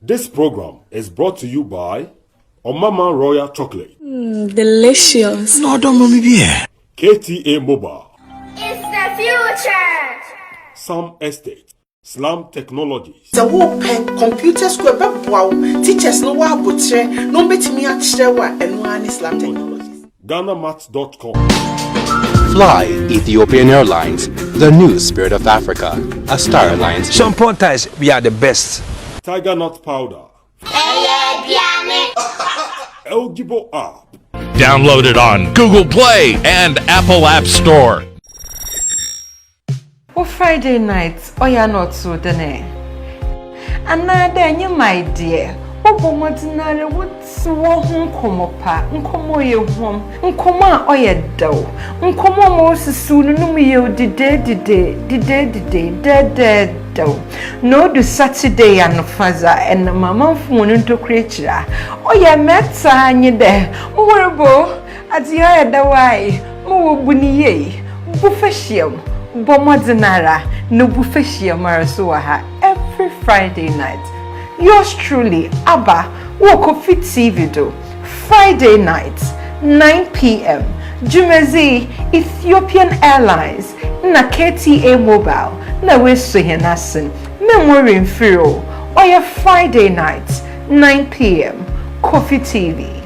This program is brought to you by Omama Royal Chocolate. Delicious. No, don't mommy be. KTA Mobile. It's the future. Sam Estate. Slam Technologies. The open computer school wow teachers no wa botre no betimi a kire and one Slam Technologies. GhanaMats.com. Fly Ethiopian Airlines, the new spirit of Africa. A Star Alliance. Some pointers, we are the best. Tiger Nut Powder. Eligible app. Download it on Google Play and Apple App Store. Oh, Friday nights, oh, you're not so dene. And now, then, you, my dear. Oh, Bomatinare, what's one comopa, Uncomo your home, Uncoma or your dough, Uncomo most soon, no me, the day, dough. No, the Saturday and father and mamma phone into creature. Oh, yeah, met and you there. Horrible, as you are the way, Mo Bunier, Buffetium. Bomadinara no bufeshia marasuaha every Friday night. Yours truly, Abba, KOFI TV do. Friday nights, 9 p.m. Jumezi, Ethiopian Airlines, na KTA Mobile, na Wesuhenasin, Memory Infiro, or your Friday nights, 9 p.m. KOFI TV.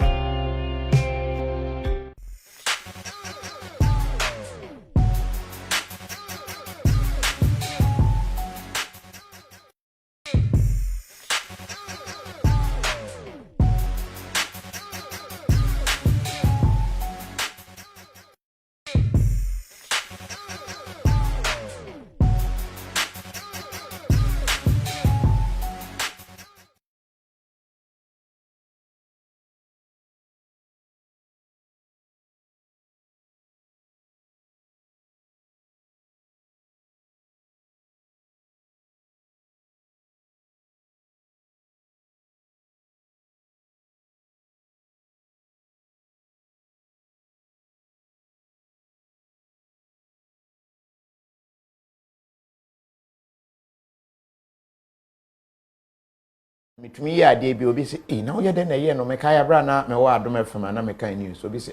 Mitumi ya de bi obi se na wo ye de na ye no me kai abra na me wa adom afema na me kai news obi se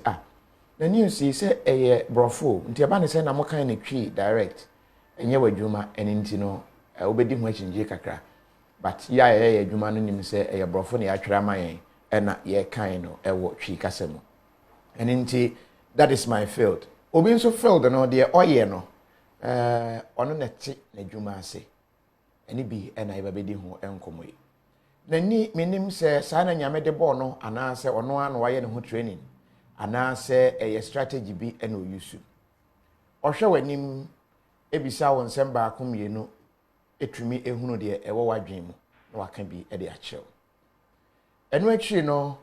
na news yi se eye brofo nti aba ne se na mo kai na twi direct enye wadwuma eni nti no obedi ho achinje kakra but ya ye adwuma no nim se eye brofo na ya twera mayen na ye kai no ewo twi kasemo eni nti that is my field obi nso field no de oye no ono na ti na adwuma ase eni bi na ye babedi ho enkomo yi Nani minim se sana nyame de ball no anase ono ano waye ne ho training anase eye strategy bi ena oyusu ohwe wanim ebisa won semba akomienu etumi ehunu de ewo wadwen mu na waka bi e de achew enu akyi no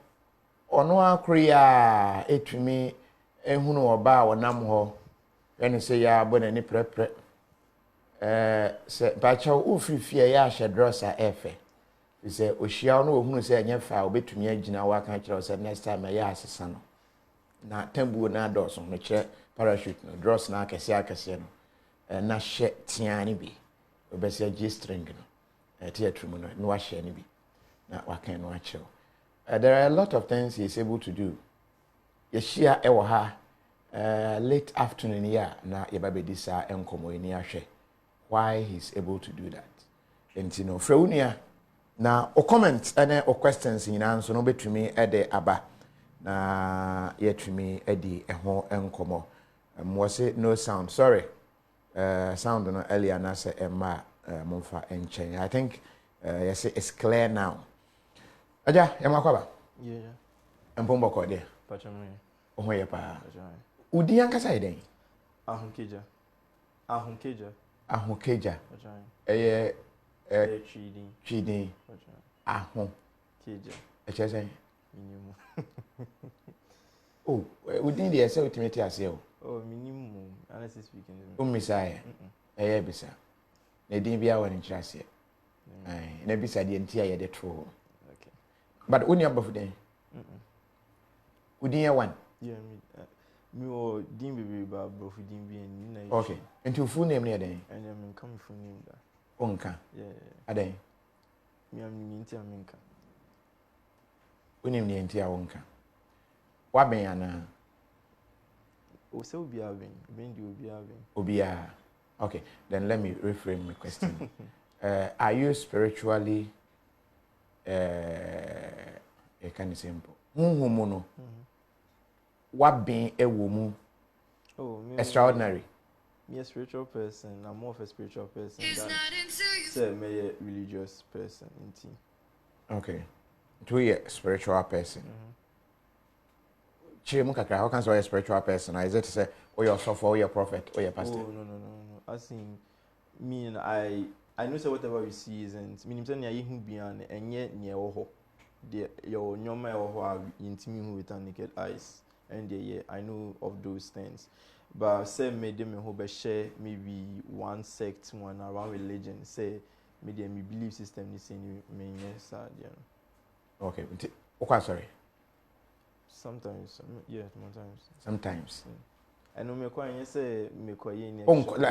ono akria etumi ehunu oba wonam ho ene se ya bona ni prepre se bachaw ofrifie ya hye drosa efe se ohia no ohunu se enye fa obetumi agina wa kan kire se next time ya asesa no na tambuo na doso no kire parachute no dross na akese no na hye tiani bi obese G string no theatre mu no wa hye ni bi na wa kan no akire there are a lot of things he is able to do yeshia ewo ha late afternoon ya na yebabedisa enkomo ni ahwe why he is able to do that entino freunia na o comment ene o questions nyina nso no betumi ede aba na yetumi edi eho enkomo mwose no sound sorry sound no earlier na say emma momfa enchen I think yes it's clear now aja yamakwaba yeah empombo ko de pachamo oho ye pa udi ankasa iden ahunkeja pachamo eye chidin ahun keja echese minimum oh udin de ese ultimate ase o oh minimum honestly speaking ummisaye eye bisa na din bia woni nkyerase na bisa de ntia ye de to okay but uni above den udin ye one yeah me o din bebe ba bro fu din bi en na okay into full name ne den and I'm come full name da onka yeah aden Me am nti amenka. Unim ni nti a wonka. Wa ben ana. O se obi aven, ben di obi aven. Obia. Okay, then let me reframe my question. Are you spiritually kind of simple? No. What being a woman? Oh, me Extraordinary. Me a spiritual person. I'm more of a spiritual person than say me a religious person. Okay. To be a spiritual person. Chirimu kakra, how can you be a spiritual person? Is it to say, oh, you're soft, or you're prophet, or you're pastor? Oh, no. As in, I know say whatever you see isn't. Meaning say near you beyond and yet near oho. Your nyoma oho intimi with naked eyes. And I know of those things. But say me them who share maybe one sect, one around religion. Say me belief system is saying me yes, Okay. Okay, sorry. Sometimes, yeah, Sometimes. I know me quite say me quite.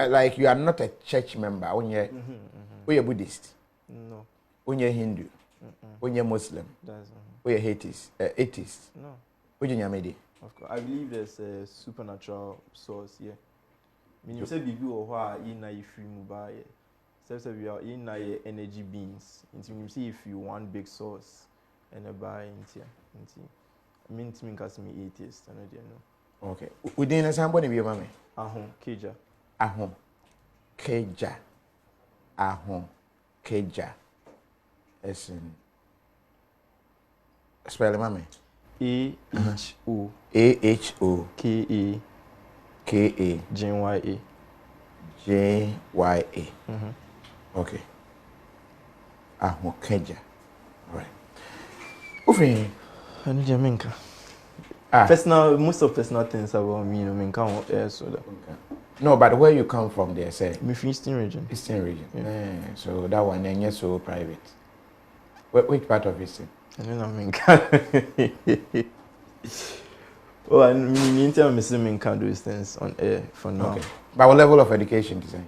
Like you are not a church member. When you're Buddhist. No. When you're Hindu. When you're Muslim. That's when you're atheist. No. When you're Medi. Of course, I believe there's a supernatural source. Yeah. Meaning say bibi or why in na free mobile. Say we are in na energy beings. Into you see if you want big source and a buy into. I mean to me cause me atheist. I know. Okay. Within a somebody be your mommy. Keja. Keja. As in spell mommy. AHO KA JYA. Okay. Keja. All right. Ufin. I need Jaminka. Personal, most of personal things about me, No, but where you come from, there, say. Me from Eastern region. Eastern region. Yeah. So that one, then you're so private. Which part of Eastern? I don't know. Oh, I mean, I'm missing can do these things on air for now. Okay. But what level of education design?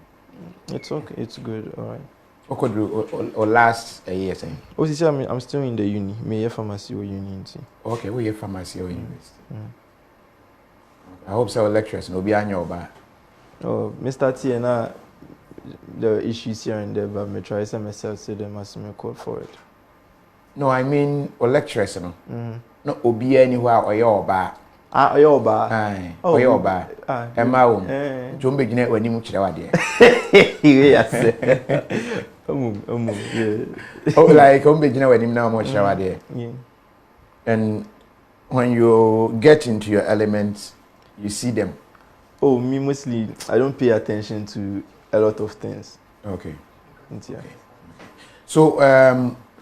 It's okay. It's good. All right. What could do or last a year saying? Oh, see, I'm still in the uni. Me pharmacy or uni. Okay, we have pharmacy or university. I hope so. Lecturers no be on your bar. Oh, Mr. T and the issues here and there, but me try some myself say them as me call for it. No, I mean or lecturers no. No, obi anywhere or your bar. Your bar. Aye. Or your bar. Emma won. Jumbe gine when you much there. Yes. Oh, like gine when him now much there. Yeah. And when you get into your elements, you see them. Oh, me mostly I don't pay attention to a lot of things. Okay. Yeah. So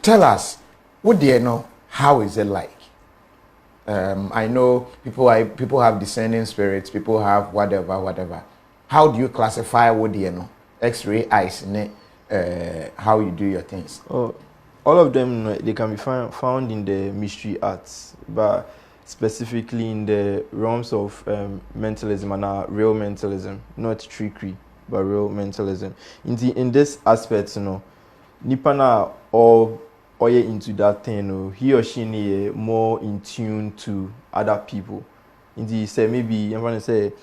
tell us, what do you know? How is it like? I know people have discerning spirits, people have whatever. How do you classify what do you know? X-ray eyes, how you do your things? Oh, all of them they can be found in the mystery arts, but specifically in the realms of mentalism and real mentalism, not trickery, but real mentalism. In this aspect, nipa na or into that thing, he or she is more in tune to other people. Indeed, say maybe I'm gonna say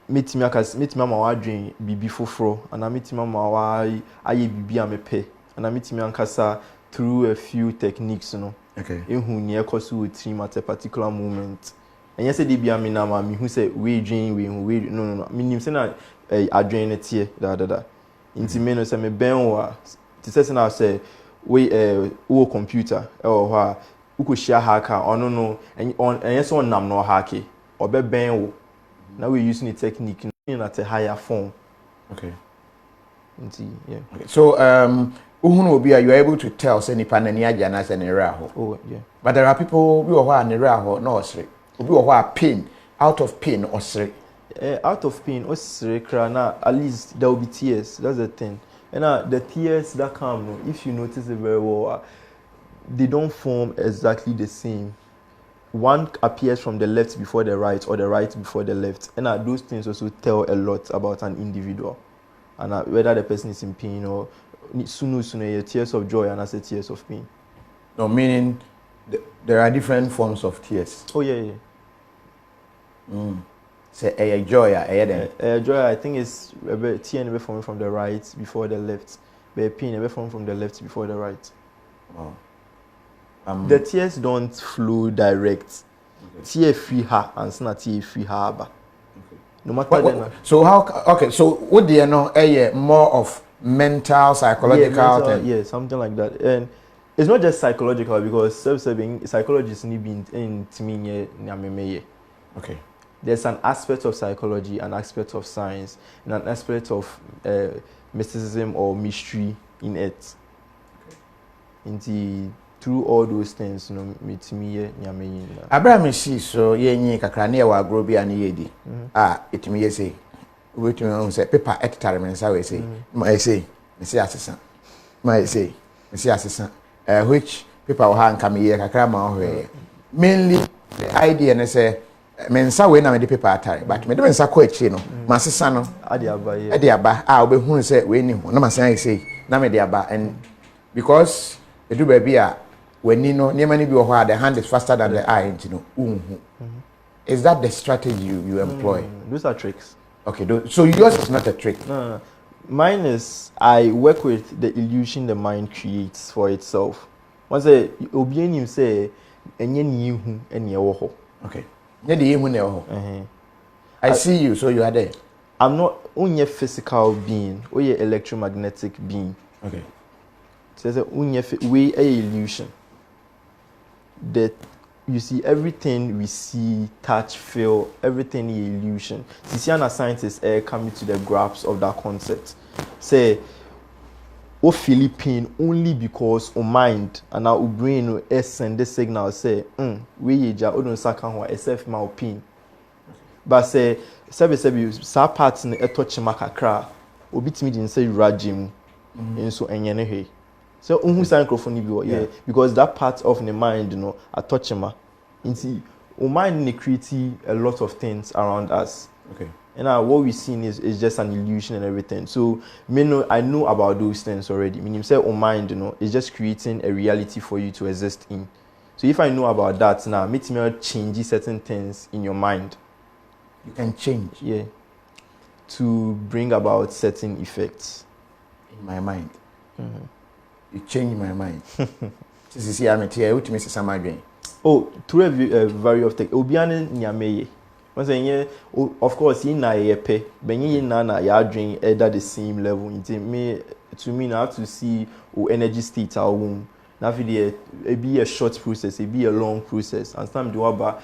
meet mama wa dream bibi foforo, and I meet mama wa aye bibi amepe, and I meet me ankasa through a few techniques, Okay. In who near cause with team at a particular moment. And yes, they be a minama me who say we dream we no. Meaning say na I dream it here da. Inti me no say me ben wa. Ti say na say we o computer or ha who could share hacker or no and yes on nam no hacky or be ben wo. Now we're using the technique at a higher form. Okay. Yeah. Okay. So you are able to tell say nipa na ni agya na say ne raho. Oh yeah. But there are people who are ne raho no osre. Obi who are pain, out of pain osre. Out of pain osre na at least there will be tears. That's the thing. And the tears that come, if you notice it very well, they don't form exactly the same. One appears from the left before the right, or the right before the left. And those things also tell a lot about an individual. And whether the person is in pain or sunu tears of joy and as a tears of pain. No, meaning there are different forms of tears. Oh yeah. Say a joy, a joy. I think it's a tear never forming from the right before the left, but pain never forming from the left before the right. Wow. The tears don't flow direct. Tear free her and it's not tear free her. No matter so how? Okay, so what do you know? More of mental, psychological. Yeah, something like that. And it's not just psychological because self-serving psychologists need be in me. Okay. There's an aspect of psychology, an aspect of science, and an aspect of mysticism or mystery in it. Okay. Through all those things, you know, meet me Abraham see so ye kakra na wa agro bia na yedi. Etimi ye say. Wait me say paper etitare me say we say. My say, me say assistant. My say, me say assistant. Which paper wa nka me ye kakra ma ho. Mainly the idea na say mensa we na me the paper atare but me de mensa ko achi no masesa no ade aba ye ade aba obehunu say we ni ho na masan say na me de aba and because edu ba bia wani no niema ni bi wo ho the hand is faster than the eye you know is that the strategy you employ? Those are tricks. Okay, so yours is not a trick. No. Mine is I work with the illusion the mind creates for itself. Once say obi enim say enye ni hu ene wo ho. Okay. I see you, so you are there. I'm not only a physical being, or an electromagnetic being. Okay. So we a illusion. That you see everything we see, touch, feel, everything is illusion. Sisiana scientists are coming to the grasp of that concept. Say, o Philippine only because o mind and our brain send the signal say we ja odun saka ho SF my opinion but say sebi sa part na touch makakra obitimi din say rajim enso enye ne he so unhu san microphone bi yeah because that part of the mind you know a touch ma inti o mind ne create a lot of things around us. Okay. And what we've seen is just an illusion and everything. So, I know about those things already. Meaning, say, mind, you know, it's just creating a reality for you to exist in. So, if I know about that now, it may change certain things in your mind. You can change. Yeah. To bring about certain effects. In my mind. You change my mind. This is here, I'm here. What Mr. Samadrin? Oh, through a variety of things. Obiane nyameye. Of course, in na pe, but in na ya drink at the same level. To me, now to see energy state our womb. Now, it be a short process, it be a long process. And some do about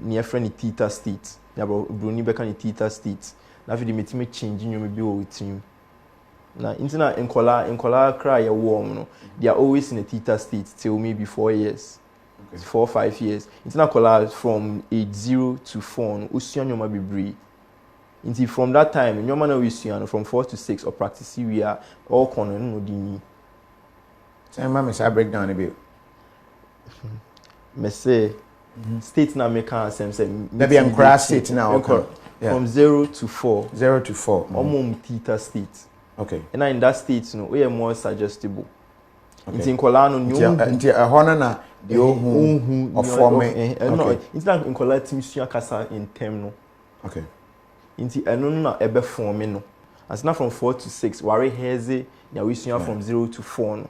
near friendly theta state. Now, Bruni Becan theta state. Now, if you me changing, you may be with him. Now, internet in color cry a warm. No, they are always in a theta state till maybe 4 years. 4 or 5 years. It's not collapse from age 0 to 4. Usian yoma be bree. Until from that time, yoma na usian from 4 to 6 or practice we are all corner no dini. Say mama say break down a bit. Me say state na make sense say maybe I'm crash state now. From 0 to 4. 0 to 4. Omom theta state. Okay. And in that state, we are more suggestible. Okay. Nti ehona na the ohun of forming. No, it's not in collect mission kasa in term no. Okay. Nti eno na ebe forming no. As na from 4 to 6, ware heze na we sua from 0 to 4 no.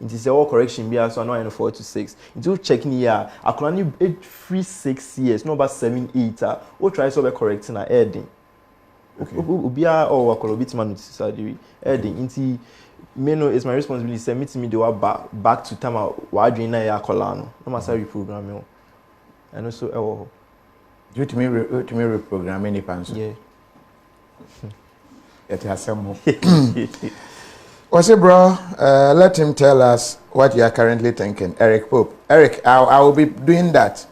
Nti say all correction be so na 4 to 6. Nti check ni ya akona ni 6 years, no about 7 8 o try so be correct na heading. Okay. Obia or akolo bitima notice surgery. Heading nti Meno is my responsibility. Send me to me the back to time why doing na ya kolano. No must reprogram and also do to me reprogram any pants. Yeah. It has some. What's bro? Let him tell us what you are currently thinking. Eric Pope. Eric, I will be doing that.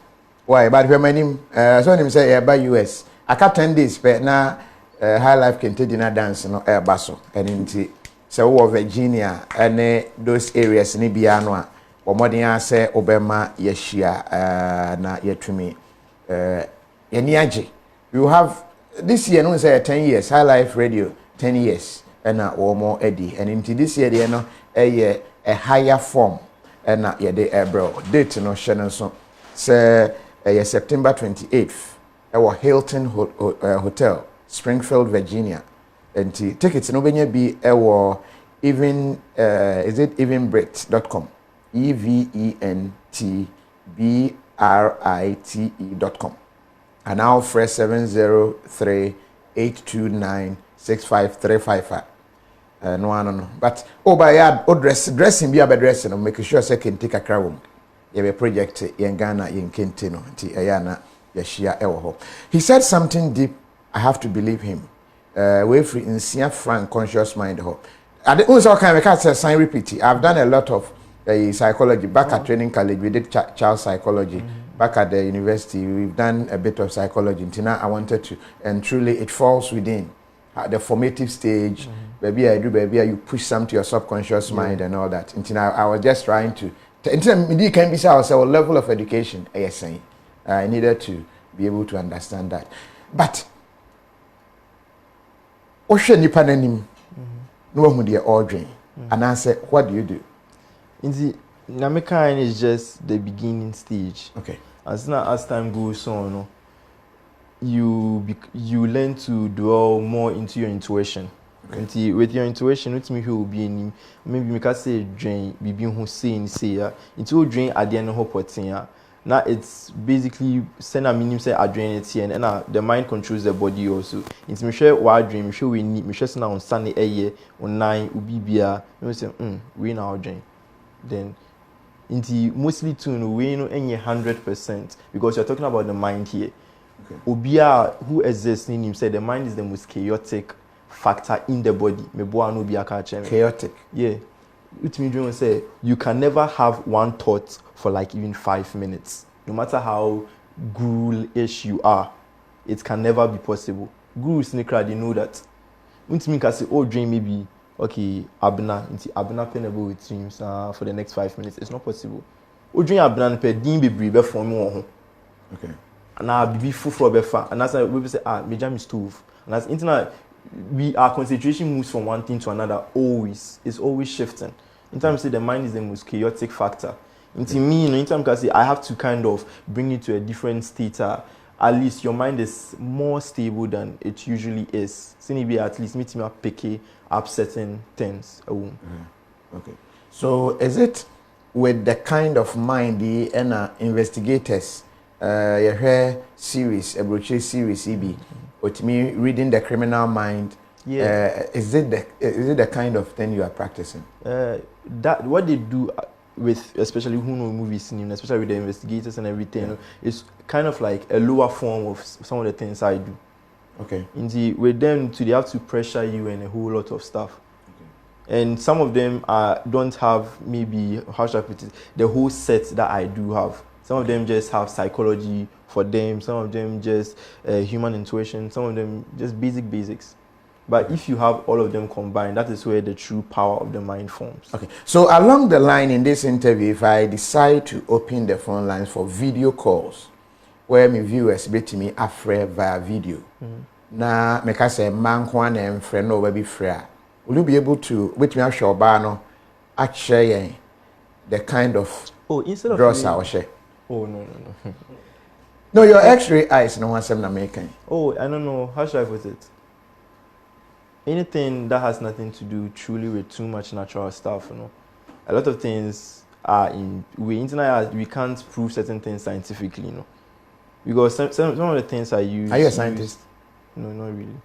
Why? But when my name so him say by US. I can't 10 days but now high life can take dinner dance no air basso and in so Virginia and those areas ni bia no a omoden ase obema yeshia na yetumi yeni age you have this year no say 10 years high life radio 10 years ɛna wɔn ɛdi and into this year deɛ no ɛyɛ a higher form ɛna yɛde ɛbrɛ date no hyɛ no nso sɛ ɛyɛ September 28th ɛwɔ Hilton Hotel Springfield, Virginia. And tickets no benya be ɛwɔ even is it evenbrite.com EVENTBRITE.com and now fresh 703-829-65355 no but by yard dressing be about dressing no make sure say can take a crowd you have a project in Ghana in Kentino ti ayana yashia ewo. He said something deep. I have to believe him. Way free in frank conscious mind. I didn't also kind of sign repeat. I've done a lot of psychology back at training college. We did child psychology. Back at the university, we've done a bit of psychology. Until now, I wanted to, and truly, it falls within the formative stage. Baby, you push some to your subconscious mind and all that. Until now, I was just trying to. Until you can be our level of education. I needed to be able to understand that, but. Oshe nipa nanim no hu de ordering and answer what do you do? In the Namekain is just the beginning stage. Okay. As time goes on, you learn to dwell more into your intuition. Okay. With your intuition, which means you will be in maybe make us say drain bibi who say into drain at the end of her. Now it's basically send a minimum say adrenaline and the mind controls the body also. It's me share what dream, me sure we need me share now on Sunday on 9 ubibia. You say we now dream. Then into mostly to we know any 100% because you're talking about the mind here. Okay. Ubia who exists in him said the mind is the most chaotic factor in the body. Me boa no be chaotic. Yeah. Which means say you can never have one thought for like even 5 minutes. No matter how ghoulish you are, it can never be possible. Ghouls sneaker, they know that. Which means I say, oh, dream maybe okay, abna penable with dreams for the next 5 minutes. It's not possible. Oh, dream abna pe din be bribe for me. Okay. And I be full be far. And that's why we say me jam stove. And as internet. Our concentration moves from one thing to another always. It's always shifting. In terms say the mind is the most chaotic factor. Into me, in terms I say I have to kind of bring it to a different state. At least your mind is more stable than it usually is. So maybe at least meet me picky upsetting things. Okay. So is it with the kind of mind the investigators you hear series, a brochure series EB? With me reading the criminal mind, is it the kind of thing you are practicing? That what they do with especially who know movies, especially with the investigators and everything, is kind of like a lower form of some of the things I do. Okay. With them, they have to pressure you and a whole lot of stuff. Okay. And some of them don't have maybe how should I put it, the whole set that I do have. Some of them just have psychology for them, some of them just human intuition, some of them just basics. But if you have all of them combined, that is where the true power of the mind forms. Okay. So along the line in this interview, if I decide to open the phone lines for video calls, where my viewers bet me afraid via video, na make I say man kwan and friend no baby free. Will you be able to with me show bano actually the kind of instead draws I share? Oh no. No, your X-ray eyes no one na making. Oh, I don't know. How should I put it? Anything that has nothing to do truly with too much natural stuff, A lot of things are we can't prove certain things scientifically, Because some of the things I use. Are you a scientist? No, not really.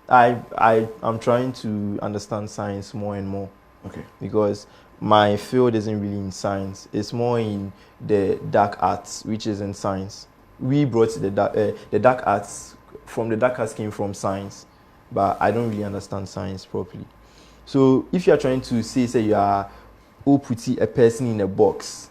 I'm trying to understand science more and more. Okay. Because my field isn't really in science. It's more in the dark arts, which is in science. We brought the dark arts from the dark arts came from science, but I don't really understand science properly. So if you are trying to say you are putting a person in a box,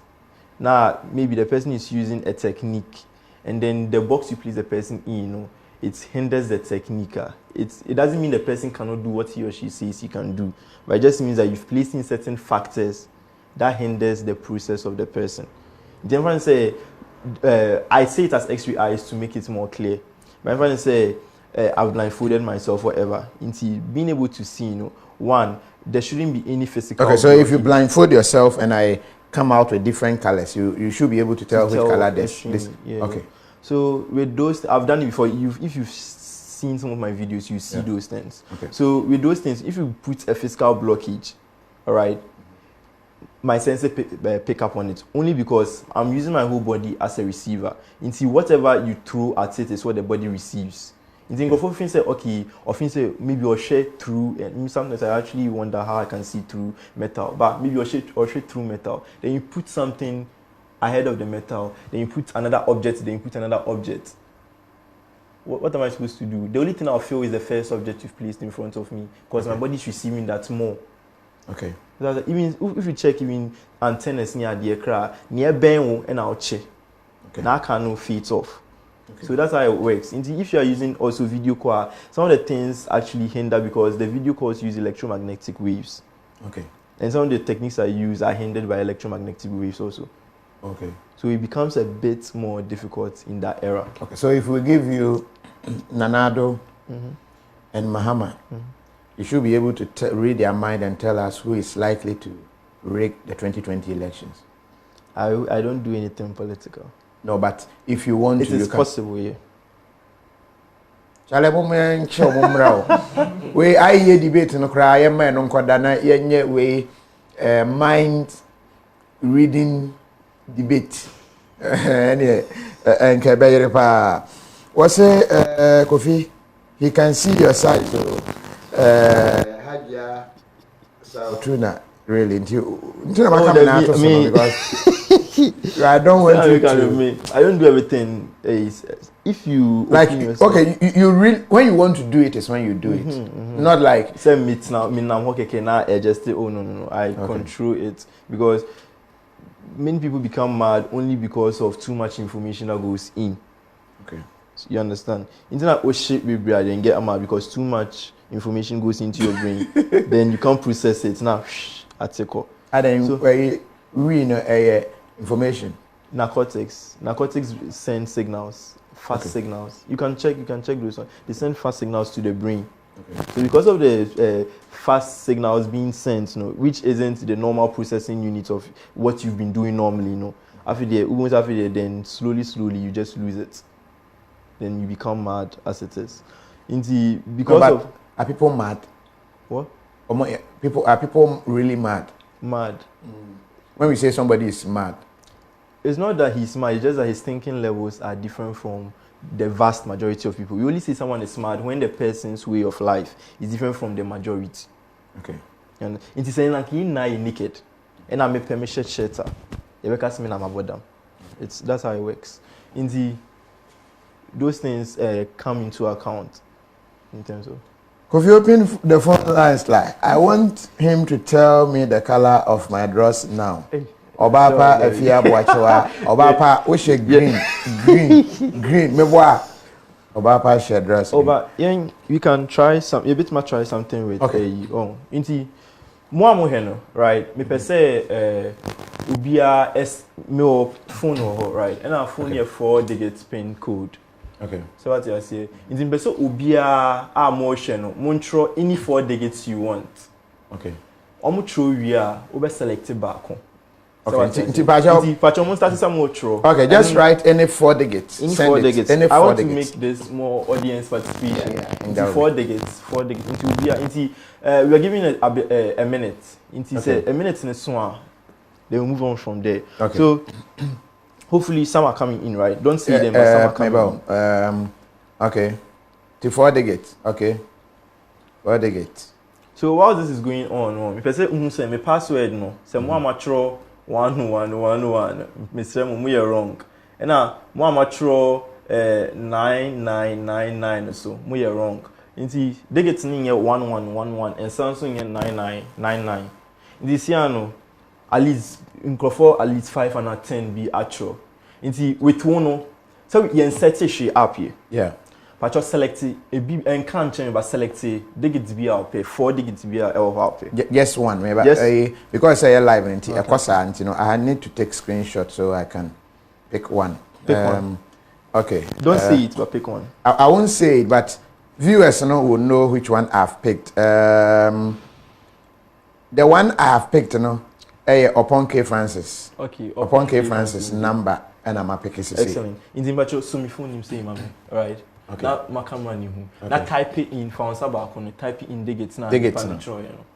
now maybe the person is using a technique, and then the box you place the person in, it hinders the technique. It doesn't mean the person cannot do what he or she says he can do, but it just means that you've placed in certain factors that hinders the process of the person. Then I say it as X-ray eyes to make it more clear. But if I say I've blindfolded myself, whatever. Into being able to see, you know, one, there shouldn't be any physical. Okay, so if you blindfold yourself and I come out with different colors, you should be able to tell which color this. Yeah, okay. Yeah. So with those, I've done it before. If you've seen some of my videos, you see those things. Okay. So with those things, if you put a physical blockage, all right, my sensor pick up on it only because I'm using my whole body as a receiver. Into whatever you throw at it is what the body receives. You think of things say okay, or things say maybe you'll share through, and sometimes I actually wonder how I can see through metal, but maybe you'll share through metal. Then you put something ahead of the metal, then you put another object, then you put another object. What am I supposed to do? The only thing I'll feel is the first object you've placed in front of me, because my body is receiving that more. Okay. Even if you check even antennas near the aircraft, near Ben and I'll check. Okay. Now I can't feed off. Okay. So that's how it works. If you are using also video call, some of the things actually hinder because the video calls use electromagnetic waves. Okay. And some of the techniques I use are hindered by electromagnetic waves also. Okay. So it becomes a bit more difficult in that era. Okay. So if we give you Nanado and Mahama, you should be able to read their mind and tell us who is likely to rig the 2020 elections. I don't do anything political. No, but if you want to, you can. Possible, yeah. We I hear debate no cry man on kwadana yenye we mind reading debate. And Kabere pa. What's Kofi? He can see your side. Haja Sautuna really because I don't want you to. I don't do everything. If you like okay, you really when you want to do it is when you do it, not like say meet now. Me now okay now. I just say oh no. I control it because many people become mad only because of too much information that goes in. Okay, so you understand? Internet oh shit we and get mad because too much information goes into your brain. Then you can't process it now. Article. And then so, we know information. Narcotics send signals, fast signals. You can check those ones. They send fast signals to the brain. Okay. So because of the fast signals being sent, which isn't the normal processing unit of what you've been doing normally, after then slowly you just lose it. Then you become mad as it is. Are people mad? What? Are people really mad? Mad. When we say somebody is mad, it's not that he's mad, it's just that his thinking levels are different from the vast majority of people. We only say someone is mad when the person's way of life is different from the majority. Okay. And it is saying like he naked. And I'm a permission shelter. That's how it works. Those things come into account in terms of. If you open the phone lines, like I want him to tell me the color of my dress now. Obapa Efia Boachewa, Obapa Ushe green. Meboa Obapa share dress. Oba, you can try some. You bit might try something with inti mo heno, right? Me per se ubia me phone right? And our phone here 4-digit PIN code. Okay. So what you say? In the best ubia motion montro any 4 digits you want. Okay. Omutro we are over selected back. Okay. Okay, just write any 4 digits. Any 4 digits. Any 4 I want digits. To make this more audience participation. Into 4 digits. 4 digits. Into we are giving a minute. Into say a minute in a swan. They will move on from there. Okay. So hopefully some are coming in, right? Don't see them, but some are coming in. Okay. To 4 digits. Okay. 4 digits. So while this is going on, if I say my password no, say more mature 1111, Mr. Mumu wrong. And now more mature 9999 or so, we are wrong. Inti digits in 1111 and Samsung in 9999. This year no, at least in at least 5 and 10 be actual. Inti with one so you set it up here. Yeah. But just select a bit and can't change but select digits be out pay 4 digits be out pay. Yes, one maybe yes. Because I live and of course I need to take screenshot so I can pick one. Pick one. Okay. Don't say it but pick one. I won't say it, but Viewers will know which one I've picked. The one I have picked, upon K Francis. Okay. Upon K Francis number, and I'm a pick it. Excellent. In the matter, so my phone name say, "Mama." Right. Okay. Now my camera ni who. Now type it in. For answer type it in. Digits now. Digits now.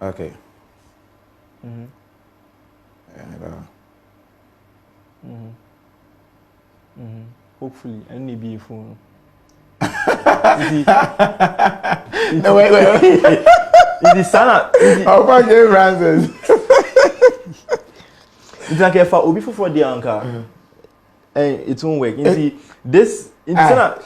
Okay. Hopefully, I need be a phone. No, wait. Is the sana? Upon K Francis. It's like if I obi for the anchor, and it won't work. This sana.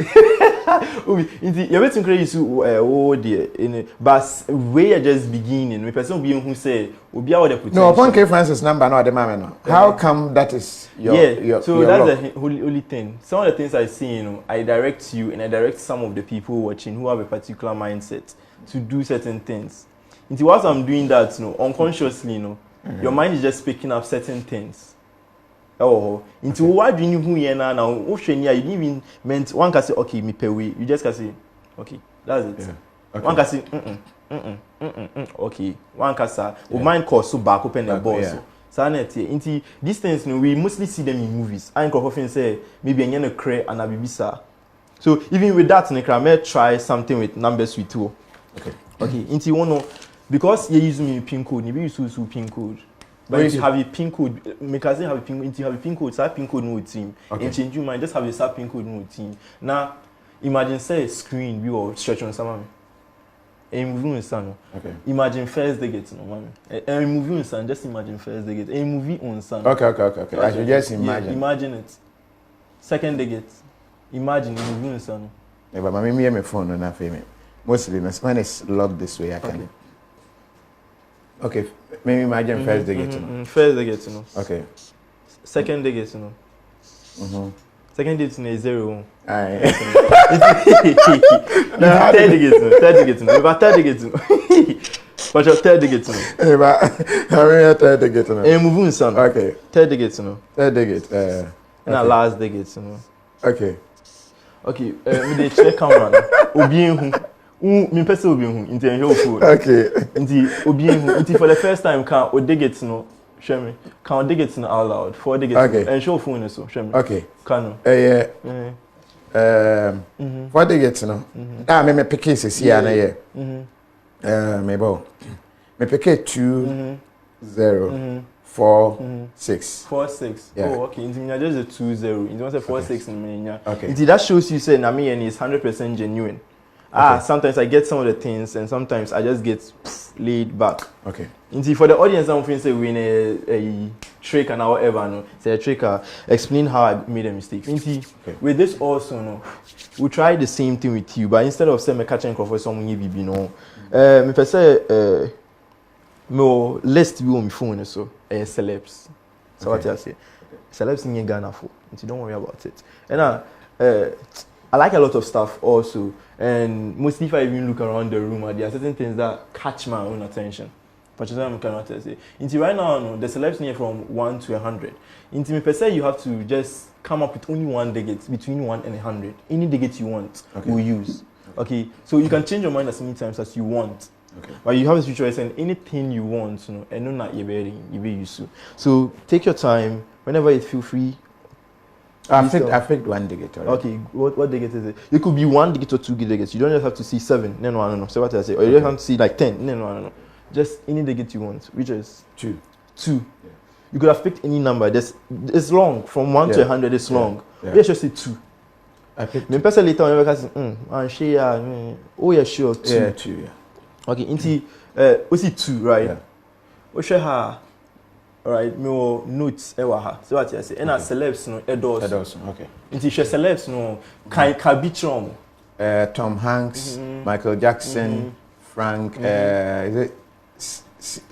Inti you better create you dear in but we are just beginning. We person being who say obi our the potential. No, upon K Francis number no the man no. How come that is your so your that's lock? the only thing. Some of the things I see, I direct you and I direct some of the people watching who have a particular mindset to do certain things. Into whilst I'm doing that, unconsciously, your mind is just picking up certain things. Into what do you who you now? You didn't even meant one can say okay, me pay we. You just can say okay, that's it. Yeah. Okay. One can say okay. One can say mind cause so back open the ball. So into these things, we mostly see them in movies. I often say maybe I'm gonna create an abibisa. So even with that, I may try something with numbers with two. Okay. Into you know because you use me pin code, you use pin code. But if you have a pin code, because you have a pin code, you have a pin code, so pin code no team. And change your mind, just have a sub pin code no team. Now, imagine say screen we will stretch on someone. And moving on sun. Okay. Imagine first they get man. And moving on sun, just imagine first they get. And movie on sun. Okay. I should just imagine. Yeah, imagine it. Second they get. Imagine moving on sun. Yeah, but me my phone on that me. Mostly when it's locked this way, I can. Okay, maybe imagine first they get to know. First they get to know. Okay. Second they get to know. Second they get to know is 0. Aye. Third they get to know. Third they get to know. But third they get to know. But your third they get to know. Hey, but how many third they get to know? And move on, son. Okay. Third they get to know. Third they get. And at last they get to know. Okay. Okay. Me dey check camera. Obi who. Me person obi who. Into your phone. Okay. Into obi who. Into for the first time can o dey get to know. Show me. Can o dey get to know out loud. For dey get to know. And show phone so. Show me. Okay. Can yeah. What they get to know? Me pick cases here na yeah. Me pick 2 0 4 6. 4 6. Yeah. Oh, okay. Into me just a 2 0. Into say 4 6 in me. Okay. Into that shows you say na me and is 100% genuine. Sometimes I get some of the things and sometimes I just get laid back. Okay. Into for the audience, I'm going to say win a trick and whatever. No, say a trick. Explain how I made a mistake. Into with this also, no, we try the same thing with you, but instead of saying me catching for someone you be no, me per say me list be on my phone so celebs. So what I say, celebs in Ghana for. Into don't worry about it. And I like a lot of stuff also, and mostly if I even look around the room, there are certain things that catch my own attention. But you know, cannot say. Into right now, no, the celebs near from 1 to 100. Into me per se, you have to just come up with only one digit between 1 and 100. Any digit you want, we'll use. Okay, so you can change your mind as many times as you want. Okay. But you have a situation and anything you want, you know, and not you're very used to. So take your time whenever you feel free. I picked one digit already. Okay, what digit is it? It could be 1 digit or 2 digits. You don't just have to see 7. No. So what I say? Or you don't have to see like 10. No. Just any digit you want, which is 2. 2. Yeah. You could have picked any number. It's long. From 1 to 100, it's long. Yeah. Let's just say 2. I picked 2. Person later on, you can say, oh yeah, sure, 2. Yeah, 2, yeah. Okay, into, we see 2, right? Yeah. We share her. Alright, no notes ewa. So what I say, and celebs no edos. Okay. Into share celebs no can be Tom Hanks, Michael Jackson, Frank. Is it?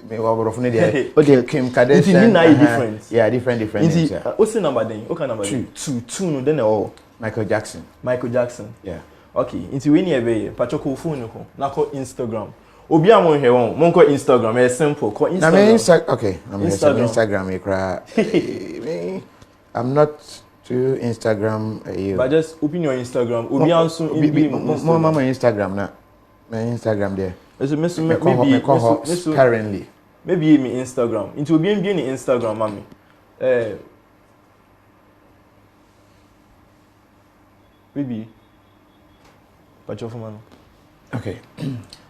Me what Kim Kardashian. It's different. Yeah, different names. What's the number then? Okay, number 2. 2 no then all. Michael Jackson. Yeah. Okay. Into when you be pachoko phone no. Na call Instagram. Obi amon he won mon ko Instagram e simple ko Instagram. Okay, I'm Instagram e cry. I'm not to Instagram. But just open your Instagram. Obi also more mama Instagram na. My Instagram there. So maybe currently. Maybe me Instagram. Into Obi in Instagram, mommy. Maybe. Patch off man. Okay.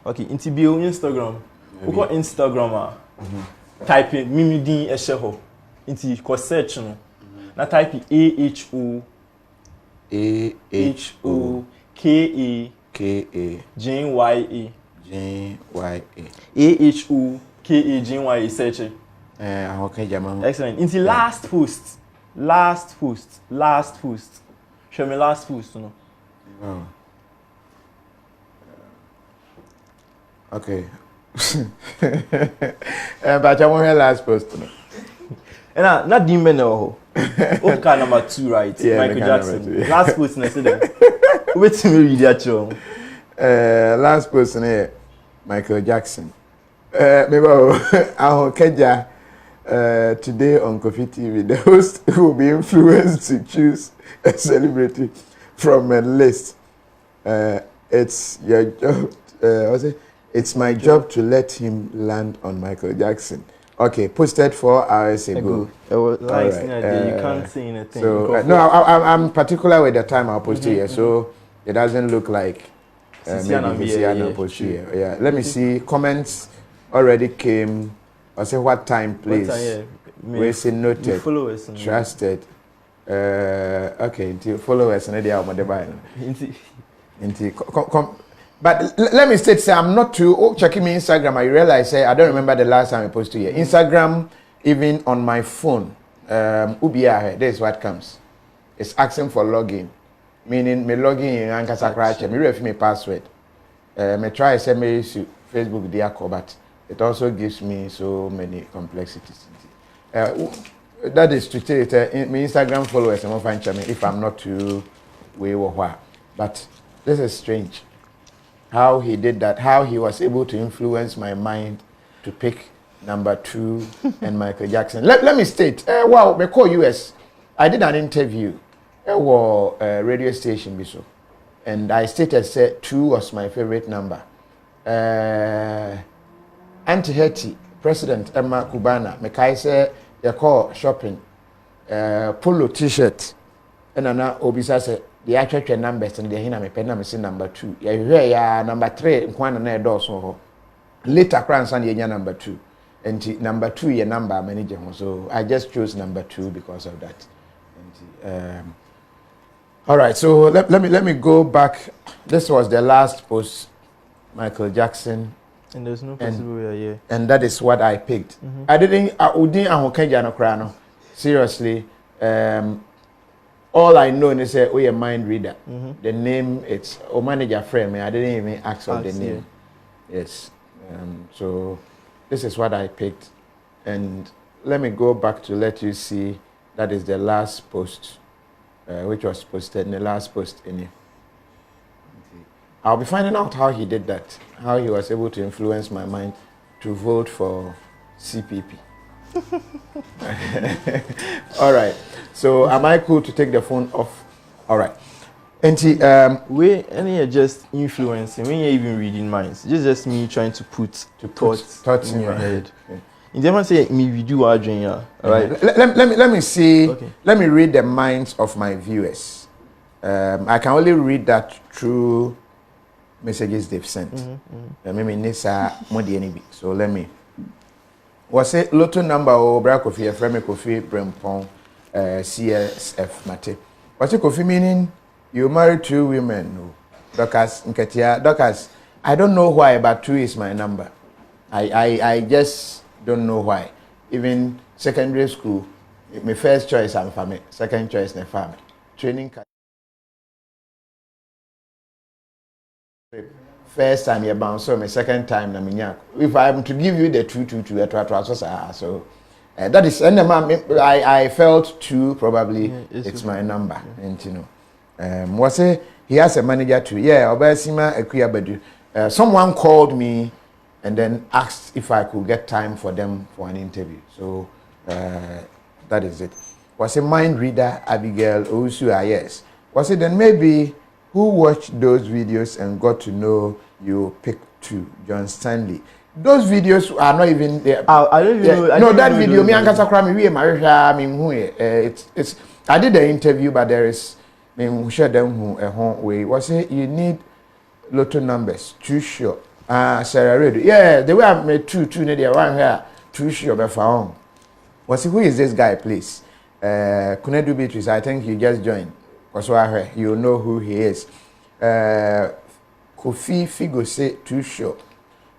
Okay. Into bio Instagram. Uko Instagram type in Mimidi Esheho. Into ko search no. Na type AHO KA JYA AHO KA JYA search. Okay, Jama. Excellent. Into last post. Show me last post, no. Oh. Okay. But I want her last post. No. And not Dimbe no. Okay, number 2, right? Yeah, Michael Jackson. 2, yeah. Last post, I said that. Wait till me read that show. Last person here, Michael Jackson. Maybe Keja. Today on KOFI TV, the host will be influenced to choose a celebrity from a list. It's your job. It's my job to let him land on Michael Jackson. Okay, posted 4 hours ago. Nice, right. You can't say anything. So no, I'm particular with the time I'll post it here, so it doesn't look like maybe I'll post here. Yeah, let me see. Comments already came. I say what time, please. We say noted. Followers. Trusted. Okay, until followers and they are on the buy. But let me state, say I'm not too checking my Instagram. I realize, say I don't remember the last time I posted here. Instagram, even on my phone, Ubia, this is what comes. It's asking for login, meaning me login in Ankasa Crash. Me ref me password. Me try send me Facebook diako, but it also gives me so many complexities. That is to say, my Instagram followers and find me if I'm not too way or what. But this is strange. How he did that, how he was able to influence my mind to pick number 2 and Michael Jackson. Let me state, wow, we call US. I did an interview at a radio station, Biso, and I stated, said 2 was my favorite number. Auntie Hetty, President Emma Kubana, Mekai say you call shopping, polo t-shirt, and Anna Obisa said the actual numbers and the hina me pen number number 2. Yeah, number 3 nkwana na do so. Later crans and the number 2. And number 2 your number manager. So I just chose number 2 because of that. And, all right, so let me go back. This was the last post, Michael Jackson. And there's no possible way here. And that is what I picked. I didn't seriously. All I know is that we a mind reader. The name, it's a manager friend. I didn't even ask for the name. Yes. So this is what I picked. And let me go back to let you see that is the last post, which was posted in the last post in here. I'll be finding out how he did that, how he was able to influence my mind to vote for CPP. All right. So am I cool to take the phone off? All right. And we any just influencing when you're even reading minds. Just me trying to put thoughts in your head. Okay. In the say me we do our dream, all right. Let me see. Okay. Let me read the minds of my viewers. I can only read that through messages they've sent. Maybe Nisa Modi. So let me. Was it Lotto number or Brakofi, a friend Kofi Brempon, CSF Mate? What's it Kofi meaning? You married 2 women, no? Docas, Nketia, Docas. I don't know why, but 2 is my number. I just don't know why. Even secondary school, my first choice I'm family, second choice na family. Training. First time you bounce, so my second time na minyak. If I'm to give you the 222, so that is, and I felt 2 probably it's my number, and you know, was it? He has a manager too. Yeah, Obasima Ekuyabadu. Someone called me and then asked if I could get time for them for an interview. So that is it. Was a mind reader Abigail Owusu, yes. Was it then maybe who watched those videos and got to know you picked two, John Stanley? Those videos are not even there. I don't even know. No, that video, me and Kasakra, me, Marisha, me, who, it's, I did the interview, but there is, me, who share them who, way. Was it, you need lotto numbers, too sure. Sarah Reid, yeah, they were made two, near one here, too sure, but found. Was it, who is this guy, please? Kunedu Beatrice, I think you just joined. Because you know who he is. KOFI Figo say too sure.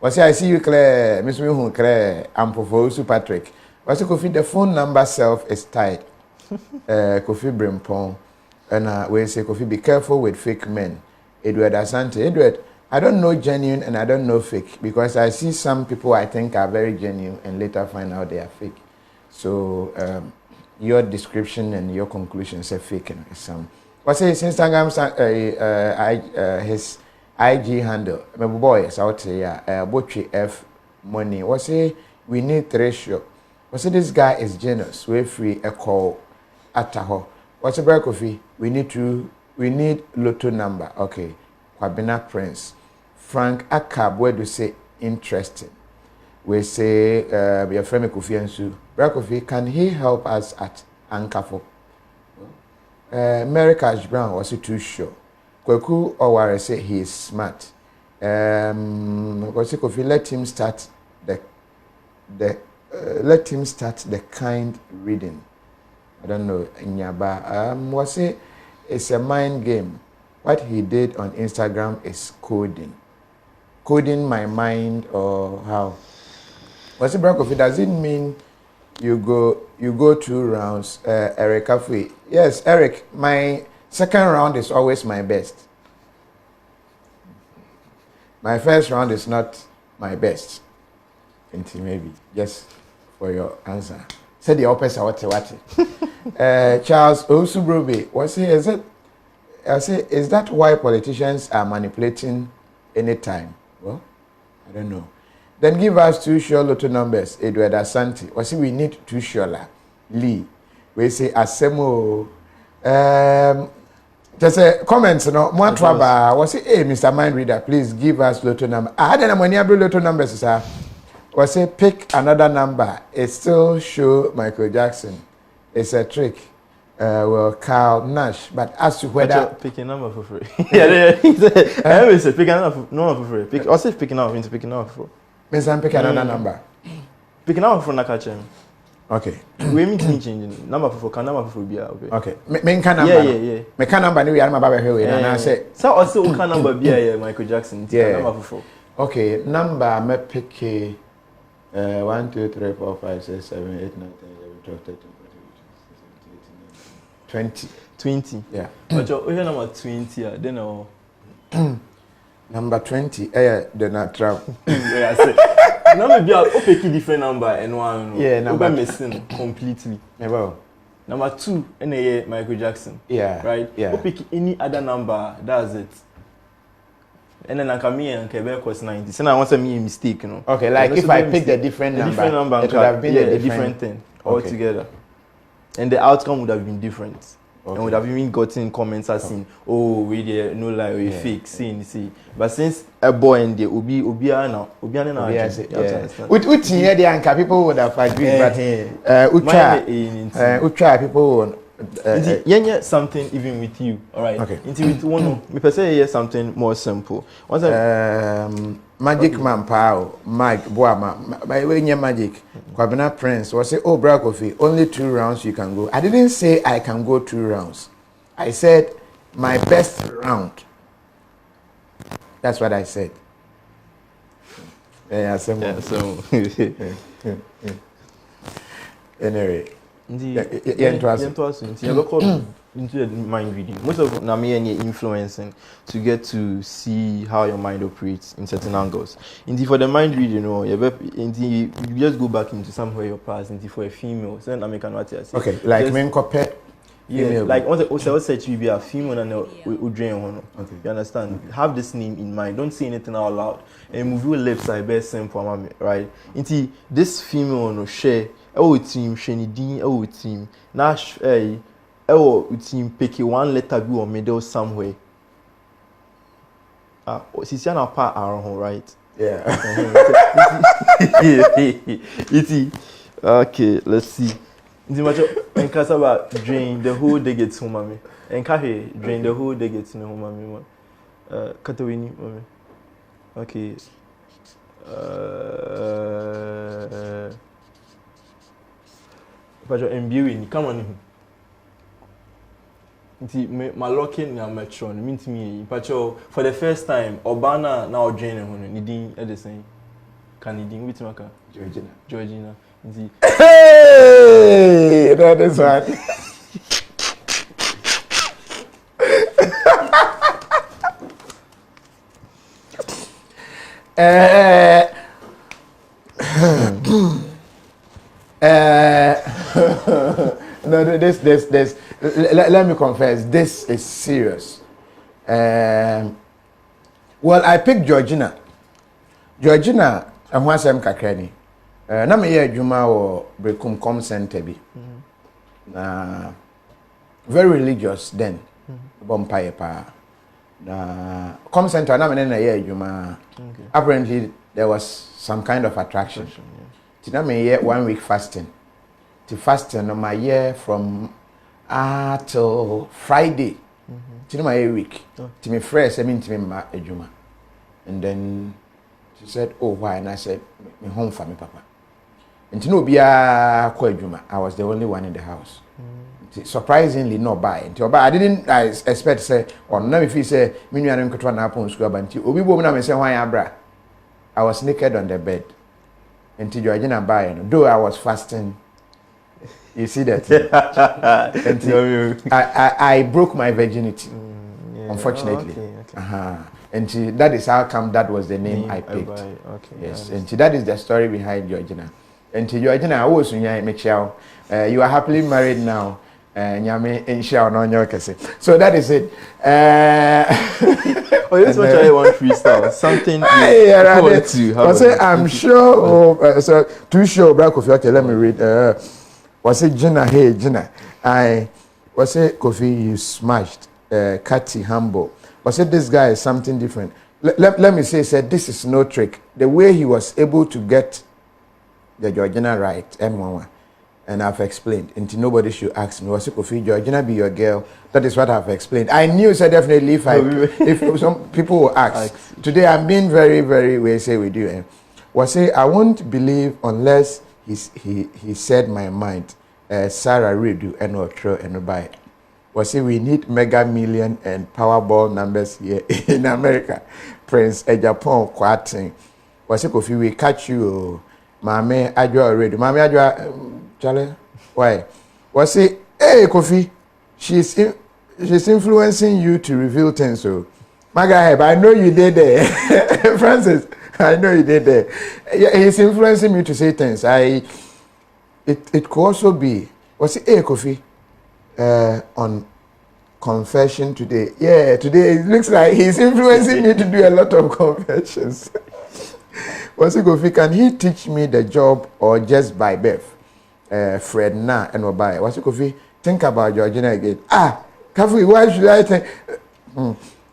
Was I see you clear, Miss Who clear, Ampo Patrick. Was Kofi the phone number self is tied. Kofi Brimpong. And we say Kofi be careful with fake men. Edward Asante. Edward, I don't know genuine and I don't know fake because I see some people I think are very genuine and later find out they are fake. So your description and your conclusion say fake and some. What's his Instagram? His IG handle. My boy is out here. Botry F money. What's he? We need ratio. What's this guy is generous. We free a call at Tahoe. What's a break coffee? We need lotto number. Okay. Kwabena Prince. Frank Akab. Where do say interesting? We say your friend Kofi and Sue. Break coffee. Can he help us at Ankafo? Mary Cash Brown was too sure. Kweku Oware say he is smart. Kofi let him start the kind reading. I don't know Nyaba. Was it? It's a mind game. What he did on Instagram is coding my mind or how? Was it Kofi? Does it mean you go 2 rounds? Eric Cafe. Yes, Eric, my second round is always my best. My first round is not my best. Until maybe, just for your answer. Say the opposite what? Charles Osubrobe, is that why politicians are manipulating anytime? Well, I don't know. Then give us 2 sure lotto numbers. Edward Asante. We need 2 sure Lee. We say Asemo. Just a comments, no more trouble. Hey, Mr. Mind Reader, please give us lotto number. I had money every lotto numbers, sir. Pick another number. It still show Michael Jackson. It's a trick. Well, Carl Nash. But as to whether pick a number for free. Yeah, I always say pick a number for free. Also picking out into picking out for. Mister, pick another number. Picking out for Nakachen. Okay. We mean changing number for can number for be okay. Okay. Me can number. Yeah. Me can number ni we are my baba here. And I say. So also can number be Michael Jackson. Yeah. Number for. Okay. Number me pick 1, 2, 3, 4, 5, 6, 7, 8, 9, 10, 11, 12, 13, 14, 15, 16, 17, 18, 19, 20. Yeah. But your number 20. Then number 20. The not travel. Yeah, I say. Now maybe I'll pick a different number and one. Yeah, number missing completely. Never. Number 2, NAA Michael Jackson. Yeah. Right? Yeah. Pick any other number, that's it. And then I come here and Quebec was 90. So now I want to make a mistake, you know. Okay, like if I picked a different number, it would have been a different thing altogether. And the outcome would have been different. Okay. And would have even gotten comments as saying, oh, we there, no lie, we fake, see. But since a boy and the Ubi now, with here the anchor people would have agreed, but Ucha people yeah, something even with you, all right. Okay. Into with one, we per se hear something more simple. What's Magic Man Pao, Mike Boama, by way magic. Kwabena Prince was say, oh, Brakofi, only 2 rounds you can go. I didn't say I can go 2 rounds. I said my best round. That's what I said. Yeah, so anyway. Into the mind reading. Most of Nami and influencing to get to see how your mind operates in certain angles. Indeed, for the mind reading, you just go back into somewhere your past. Indeed, for a female, so I make an okay, like men compare. Yeah, like also said you be a female and okay. You understand? Have this name in mind. Don't say anything out loud. And move your lips like best simple, right? Indeed, this female share ɛwɔ team hwenidin ɛwɔ team na ɛwɔ team pick one letter bi wɔ middle somewhere sisi na pa around right Yeah. Iti. Okay, let's see. Nti macho enkasa ba drain the whole day gets home mami. Enka he drain the whole day gets no home mami. Katawini mami. Okay. Macho MBA ni come on. Nti my locking na metron mean to me pacho for the first time Obana na odwen ho no ni din e de sen kan ni din witima ka Georgina nti Hey, that is right. No, this. Let me confess, this is serious. Well, I picked Georgina. Georgina, I'm one Sam Kakrani. Na me ye adwuma wo Brekum Com Center bi. Na very religious then. Bompaye pa. Na Com Center na me na ye adwuma. Apparently there was some kind of attraction. Tina me ye 1 week fasting. To fasting on my year from till Friday. Tina my week. To me fresh, I mean to me ma adwuma. And then she said, "Oh, why?" And I said, "Me home for me, Papa." And no be a adwuma. I was the only one in the house. Surprisingly, no buy. I didn't expect say, or no if he say, "Me and him na upon school." But obi bo na me say, "Why abra?" I was naked on the bed. And Georgina buy. Though I was fasting. You see that? I broke my virginity. Unfortunately. Okay. And that is how come that was the name I picked. Okay, yes, and that is the story behind Georgina. And Georgina, I was you are happily married now. So that is it. Oh, this is what I want freestyle. Something I'm sure. So too sure, okay, let me read. Was it Gina? Hey, Gina. I was it Kofi? You smashed. Catty, humble. Was it this guy is something different? Let me say, said this is no trick. The way he was able to get the Georgina right, M11, and I've explained. Until nobody should ask me, was it Kofi? Georgina be your girl? That is what I've explained. I knew, so definitely if some people will ask. Today I'm being very, very we say with you. Was it? I won't believe unless he said my mind. Sarah Redu and Otro and buy. Was it we need Mega Million and Powerball numbers here in America? Prince Japan Quatin. Was it Kofi we catch you? Mame Adwa already. Mame Adwa Charlie. Why? Was it hey Kofi? She's influencing you to reveal things. So my guy, I know you did there. Francis, I know you did there. He's influencing me to say things. It could also be, was it hey Kofi? On confession today. Yeah, today it looks like he's influencing me to do a lot of confessions. Was it Kofi? Can he teach me the job or just by birth? Fred Na and Obai. Was it Kofi? Think about Georgina again. Kafi, why should I think?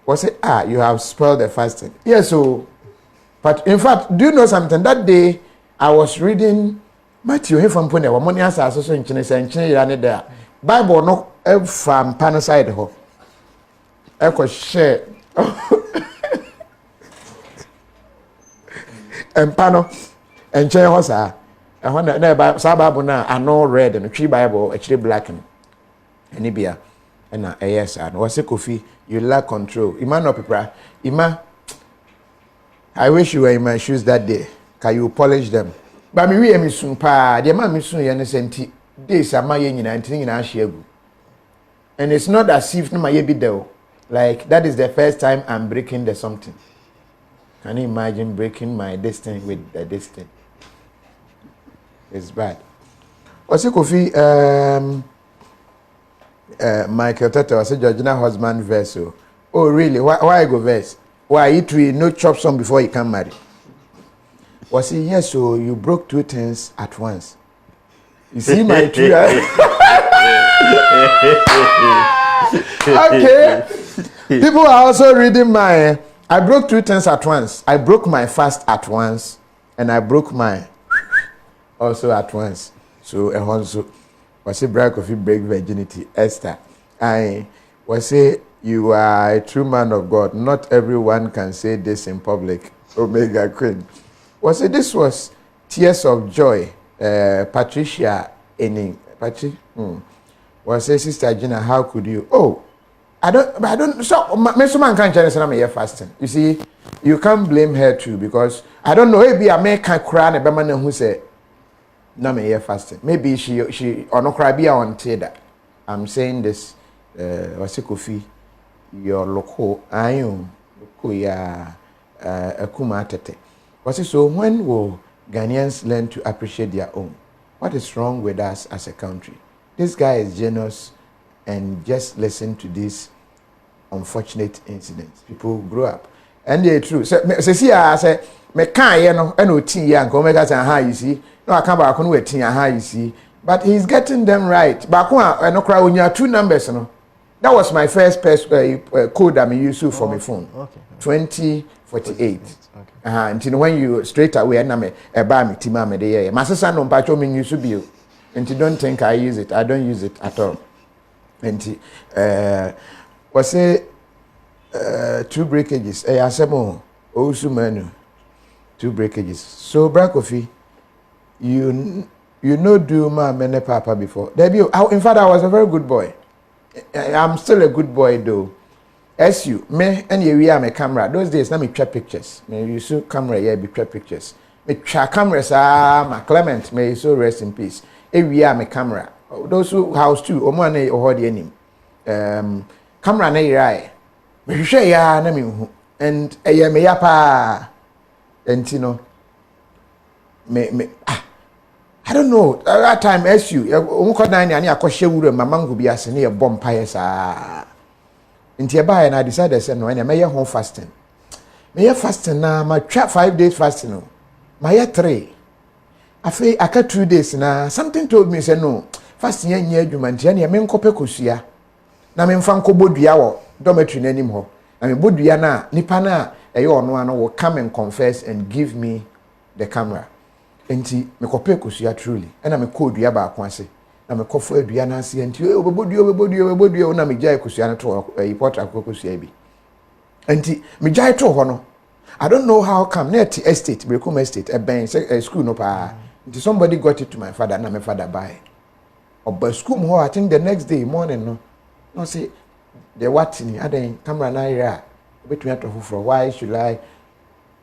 Was it you have spoiled the fasting? Yes, so but in fact, do you know something? That day I was reading Matthew from Pune, one money answer so in China and there. Bible no from pan side ho. Eko share. And pano and chair hosa. And when the Bible na I know red and tree Bible actually black and Nibia and yes and was a Kofi you lack control. Ima no pepra. Ima I wish you were in my shoes that day. Can you polish them? But me we am soon pa. The man me soon yana senti. This am my and it's not as if no my be there. Like that is the first time I'm breaking the something. Can you imagine breaking my destiny with the destiny? It's bad. What's it Kofi? Michael Tata was a Georgina husband verse. Oh really? Why go verse? Why it will no chop some before you can marry? Was it yes? So you broke two things at once. You see my tree? Okay. People are also reading my. I broke 2 things at once. I broke my fast at once, and I broke my also at once. So I also was a break of break virginity. Esther, I was say you are a true man of God. Not everyone can say this in public. Omega Queen. Was it this was tears of joy? Patricia Enning. Was say Sister Gina, how could you? Oh. I don't. So, man can't tell us I'm here fasting. You see, you can't blame her too because I don't know. Maybe I make her cry and a man who say, "No, I'm here fasting." Maybe she or no cry be on that. I'm saying this. What's it KOFI? Your local, I am local ya akuma tete. What's it? So when will Ghanaians learn to appreciate their own? What is wrong with us as a country? This guy is generous. And just listen to these unfortunate incidents. People grow up. And they're true. So, see, I say, me can't, you know, and tea, and come back and how you see. No, I can't back on with tea and how you see. But he's getting them right. Back one, I know, cry when you have 2 numbers, you know. That was my first code I'm using for my phone. Okay. 2048. Okay. Until when you straight away, and I'm a bar me, Tima, me, the my sister, no, patch me, you should be. And you don't think I use it. I don't use it at all. And was say 2 breakages. I said more. Also, manu 2 breakages. So, KOFI, you know, do my mene papa before. Debut. In fact, I was a very good boy. I'm still a good boy though. As you me and you wear my camera. Those days, let me try pictures. May you so camera yeah be try pictures. Me try cameras my Clement may so rest in peace. We are my camera. Those who house too, Omane or the name. Camera na irai. Me share ya na me hu. And me yapa. And you know, I don't know. At that time, as you, ani akoshe wure mamangu bi ase ne bomb pie sa. Nti eba and I decided say no, and me home fasting. Me fasting na my 5 days fasting no. My 3. I feel I got 2 days na something told me say no. Fasting yen adwuma ntia ne me nkope kosua na me mfa nkobodua wo dormitory nanim ho na me bodua na nipa na eye ono ano will come and confess and give me the camera enti me kope kosua truly na me kodua ba ko ase na me kofo adua na ase enti obodua na me jai kosua na to report akokosua bi enti me jai to ho no I don't know how come net estate Brekum estate ben school no pa enti somebody got it to my father na my father buy. But school I think the next day morning no say the what ni aden camera na ira between to for why should I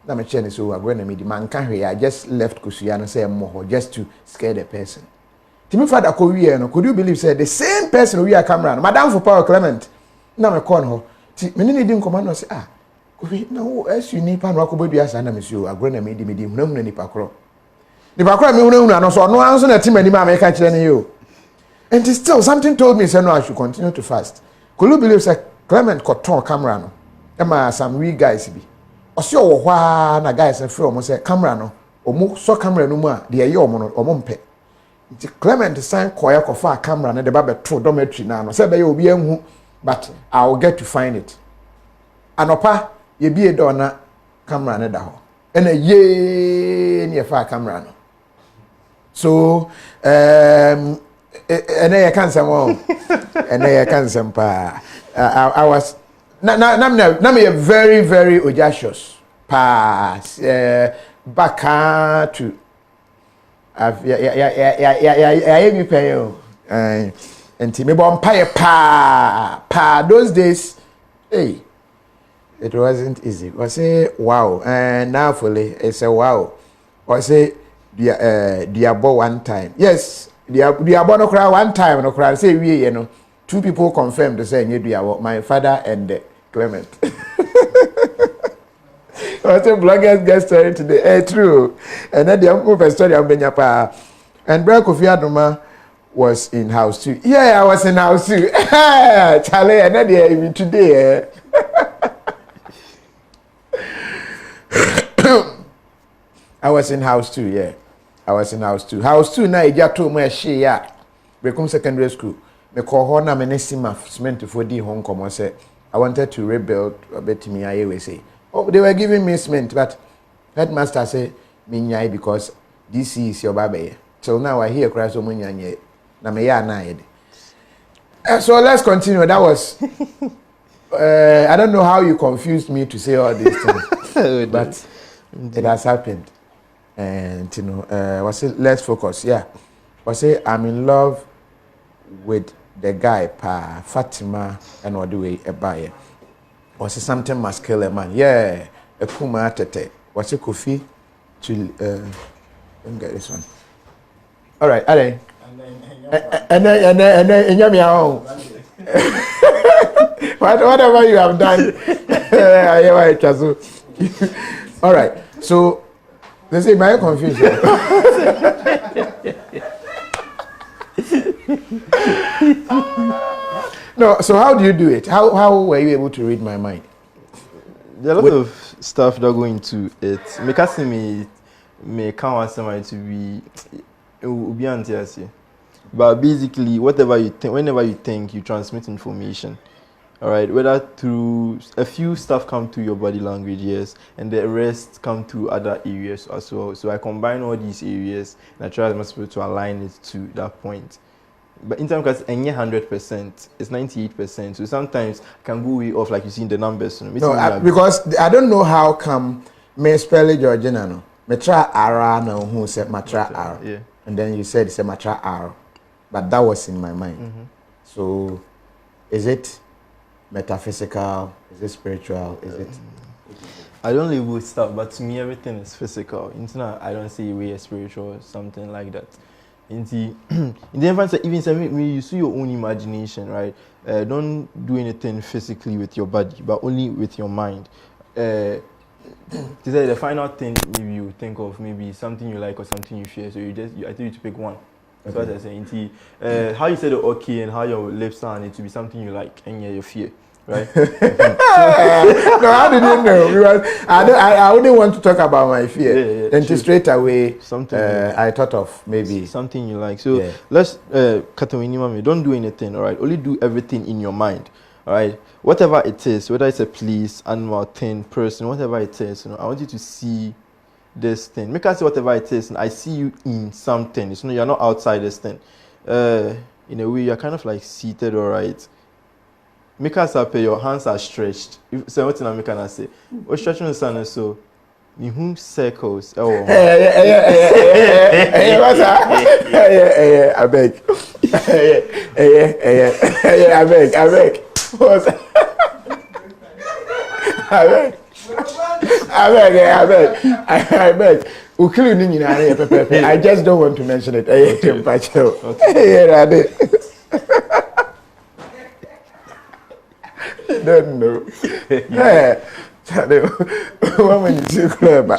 na me chain so I go na me di man can I just left Kusua no say mo just to scare the person. Timi father ko wie no could you believe say the same person we are camera no madam for power Clement na me call ho ti me ni di nkoma no say KOFI na as you ni pa no akobodua sa na me so agro na me di hunahuna ni pakro me hunahuna no so no anso na timani ma me ka kire ne yo. And still, something told me, say no, I should continue to fast. Could you believe, say, Clement got torn camera no? Emma, some we guys be. Or so, na guys and film, say, camera no, or mo so camera no more, the ayo mono, or mumpe. Clement sign choir kofa camera, and the baby true dormitory now. Say, they will be who, but I'll get to find it. And opa, ye be a donor, camera na daho. And a ye near far camera no. So, and I can't say more. And I can't say pa. I was na me very very audacious. Pass back to. Yeah me pay you. And me bon pay pa those days. Hey, it wasn't easy. I say wow, and now fully it's a wow. I say diabo one time. Yes. The abono cry one time no cry say we you know 2 people confirmed to say you my father and Clement. What a bloggers get story today. True. And then the uncle story of Benyapa and KOFI Adoma was in house too. Yeah, I was in house too. Charlie, and then even today. I was in house too, yeah. I was in house 2. House 2 na eja to mo ehye ya. Become secondary school. Me call ho na me nesima cement for di home come say I wanted to rebuild a bit me I say. Oh, they were giving me cement, but headmaster say me nyai because this is your baby. So now I hear cry so much nyai. Na me ya na yede. So let's continue. That was I don't know how you confused me to say all these things, but it has happened. And you know, let's focus. Yeah, I'm in love with the guy, Pa Fatima, and what do we buy? Was it something must kill a man? Yeah, a kuma tete. Was it KOFI to let me get this one. All right, and then whatever you have done. All right, so they say my confusion. No, so how do you do it? How were you able to read my mind? There are a lot of stuff that go into it. Me can't want somebody to be but basically, whatever you think, whenever you think, you transmit information. All right, whether through a few stuff come through your body language, yes, and the rest come through other areas as well. So I combine all these areas and I try as much possible to align it to that point. But in terms because any 100%, it's 98%. So sometimes I can go way off, like you see in the numbers. You know, no, because I don't know how come me spell it Georgiana no. Me try R no who said matra R. Yeah. And then you said it's a matra R. But that was in my mind. Mm-hmm. So is it metaphysical? Is it spiritual? Is it? I don't live with stuff, but to me everything is physical. I don't see way a spiritual or something like that. In the environment, even you see your own imagination, right? Don't do anything physically with your body, but only with your mind. To say the final thing maybe you think of maybe something you like or something you fear. So I think you to pick one. That's what I'm saying. How you say the okay and how your lips sound, it to be something you like and you fear, right? No, how did you know? I wouldn't want to talk about my fear. Yeah, then straight away, something I thought of maybe something you like. So let's don't do anything, all right? Only do everything in your mind, all right? Whatever it is, whether it's a place, animal, thing, person, whatever it is, you know, I want you to see this thing. Make us say whatever it is, and I see you in something. It's you're not outside this thing. In a way, you're kind of like seated, all right? Make us up, your hands are stretched. If say what I'm making say, or stretching the sun so you whom circles. Oh, what's that? I beg. I beg. What's that? I beg. I just don't want to mention it. Don't know. Yeah. Woman is too clever.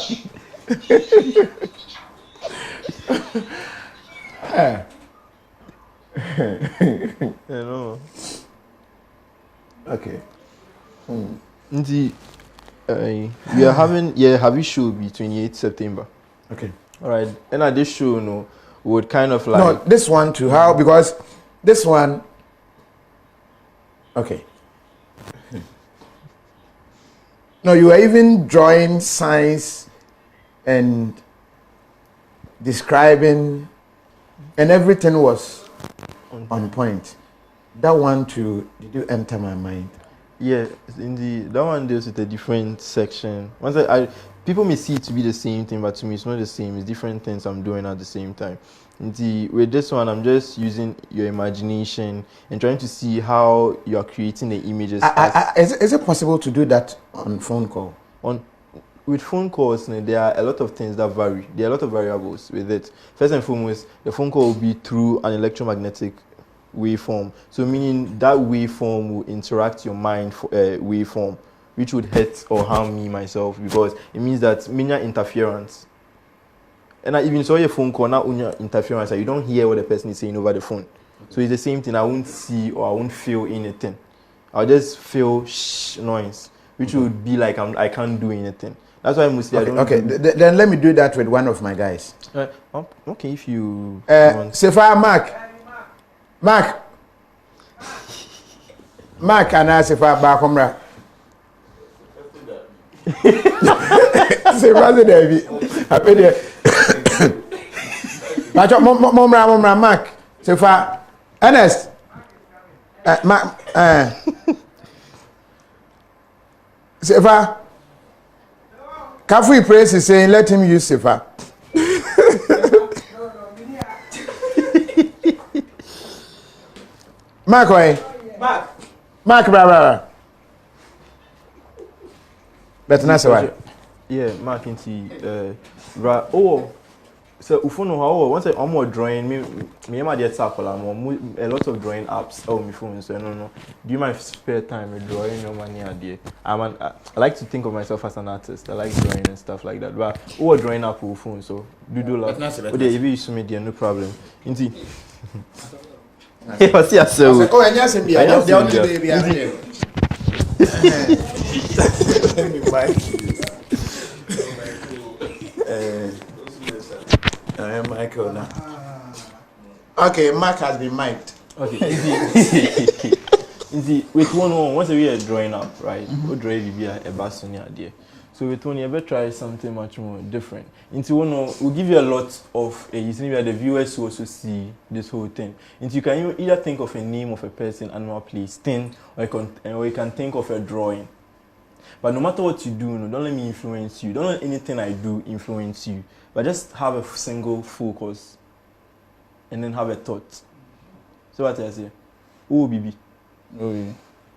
Okay. We are having have show be 28th September. Okay. All right. And at this show, no, we would kind of like no this one too. How because this one. Okay. No, you were even drawing signs and describing, and everything was on point. That one too, did you enter my mind? Yeah, indeed. That one deals with a different section. Once people may see it to be the same thing, but to me it's not the same. It's different things I'm doing at the same time. With this one, I'm just using your imagination and trying to see how you are creating the images. Is it possible to do that on phone call? With phone calls, there are a lot of things that vary. There are a lot of variables with it. First and foremost, the phone call will be through an electromagnetic waveform. So meaning that waveform will interact your mind for a waveform, which would hurt or harm me myself because it means that many interference. And I even saw your phone call, not only interference, you don't hear what the person is saying over the phone. Okay. So it's the same thing. I won't see or I won't feel anything. I'll just feel noise, which would be like I can't do anything. That's why mostly I don't. Okay, then let me do that with one of my guys. Okay, if you. Sefa Mark, and I Sefa Bakomra. Sefa the Devi. I pay there. Momra Mark. Sefa Ernest. Mark. Sefa. Kafui Praise is saying, let him use Sefa. Mark, brother. But not so why. Yeah, Mark into so ufono how once I'm more drawing me am dey tap a lot of drawing apps my phone, so no. Do you mind spare time with drawing your money idea? I like to think of myself as an artist. I like drawing and stuff like that. But drawing app on phone, so do love. But if you use media, no problem. Inti. Yeah, see so. Oh, and yes, and the only baby I have. Michael now. Okay, Mark has been mic'd. Okay, easy. With one once we are drawing up, right? We draw a basonia idea. So with one, you ever try something much more different. Into one, we'll give you a lot of you see the viewers who also see this whole thing. Into you can either think of a name of a person, animal, place, thing, or you can think of a drawing. But no matter what you do, don't let me influence you. Don't let anything I do influence you. But just have a single focus and then have a thought. So what I say? Oh, baby. Oh, yeah.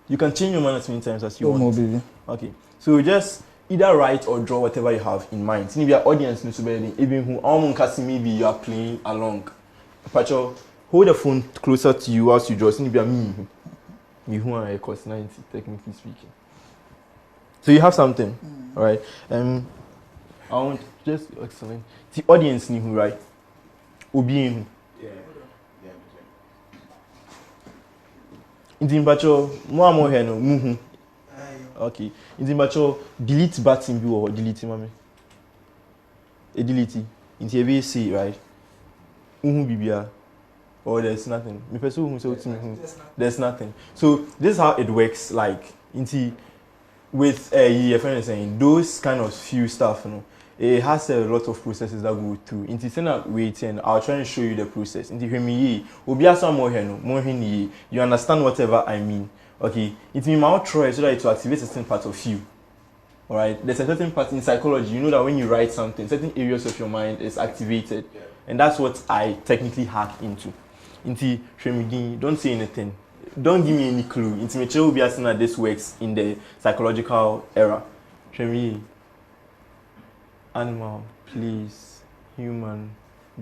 You can change your mind as many times as you want. Oh, baby. Okay. So just either write or draw whatever you have in mind. If your audience knows even who maybe you are playing along. Pacho, hold the phone closer to you as you draw. Me who are cost 90, technically speaking. So you have something, all right? I want just excellent. The audience knew who, right? Obi yeah. In the bacho, more here no muhu. Okay. In the bacho, delete button view or delete mami. Delete. In the ABC, right? Bibia. Or there's nothing. Me person who say there's nothing. So this is how it works. Like in the with your friend is saying those kind of few stuff, you know, it has a lot of processes that go through. In the waiting, I'll try and show you the process. In the you understand whatever I mean. Okay, it means my try so that it will activate a certain part of you. Alright, there's a certain part in psychology. You know that when you write something, certain areas of your mind is activated, and that's what I technically hack into. Don't say anything. Don't give me any clue. Intimate will be asking that this works in the psychological era. Animal, please, human,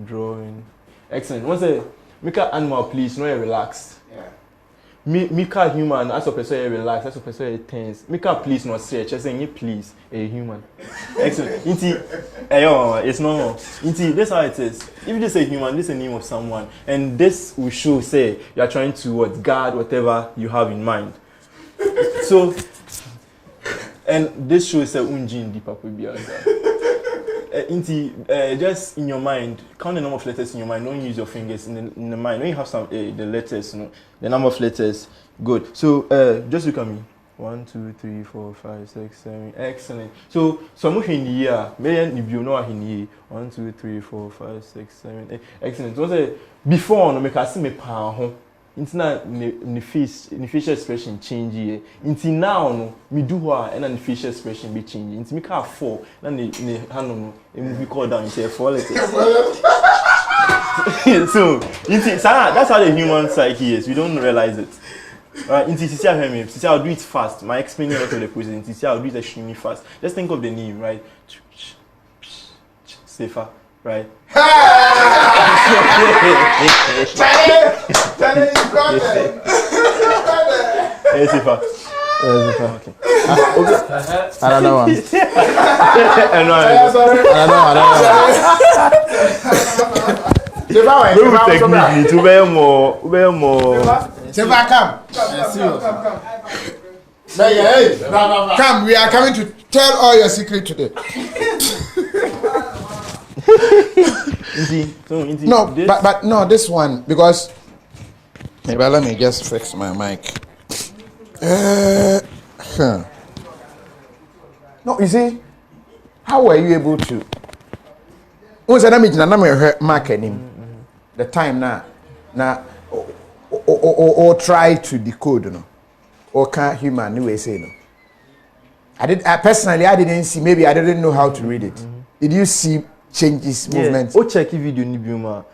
drawing. Excellent. Once a make an animal, please, no relaxed. Yeah. Make a human, as a person relaxed, as a person tense. Make a please, not say, just saying please, a human. Excellent. It's normal. That's how it is. If you just say human, this is the name of someone, and this will show, say, you are trying to guard whatever you have in mind. So, and this shows say unjin di papa biaga. Just in your mind, count the number of letters in your mind. Don't use your fingers in the mind. When you have some the letters, you know, the number of letters. Good. So just look at me. 1, 2, 3, 4, 5, 6, 7. Excellent. So some in the year, maybe you know in the year. 1, 2, 3, 4, 5, 6, 7, 8. Excellent. So before no make us see me pa It's not the facial expression change here. Until now, no, me do what and the facial expression be changing. Until me can't 4, then the hand no, it will be called down into 4 letters. So, that's how the human psyche is. We don't realize it. Right? Until I'll do it fast. My explaining out of the process. Until I'll do it extremely fast. Just think of the name, right? Safer. Right. Okay. Another one. Come, we are coming to tell all your secret today. No, but no, this one because maybe let me just fix my mic. No, you see, how were you able to? Once I mean, marketing, the time now, or try to decode, you know, or can't human anyway say no. I personally didn't see. Maybe I didn't know how to read it. Did you see changes, movements? Oh, check video ni biuma.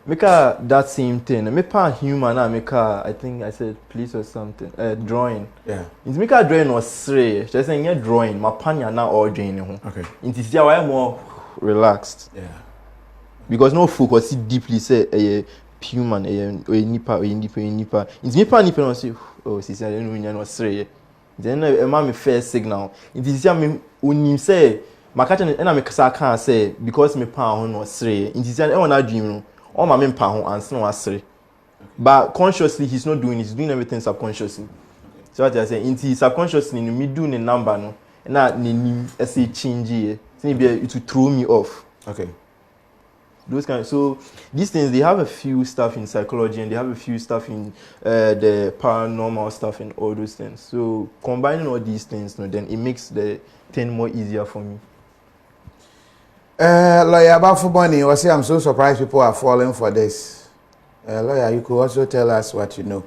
Make that same thing. Make a human. Make I think I said please or something. Drawing. Yeah. It's make a drawing or stray. Just saying drawing. My panya now all drawing. Okay. It is why I'm more relaxed. Yeah. Because no focus deeply say a human nipa. It's nipa no say oh sis I don't know no stray. Then a mommy first signal. It is me unim say my catch and I make can't say because me pound no stray. It is an na dream no. All my men pound and no stray. But consciously he's not doing. He's doing everything subconsciously. So what I say, into subconsciously me doing the number no. And that ni say change it will throw me off. Okay. Those kind. So these things they have a few stuff in psychology and they have a few stuff in the paranormal stuff and all those things. So combining all these things, no, then it makes the thing more easier for me. Lawyer Bafuboni, was say I'm so surprised people are falling for this. Lawyer, you could also tell us what you know.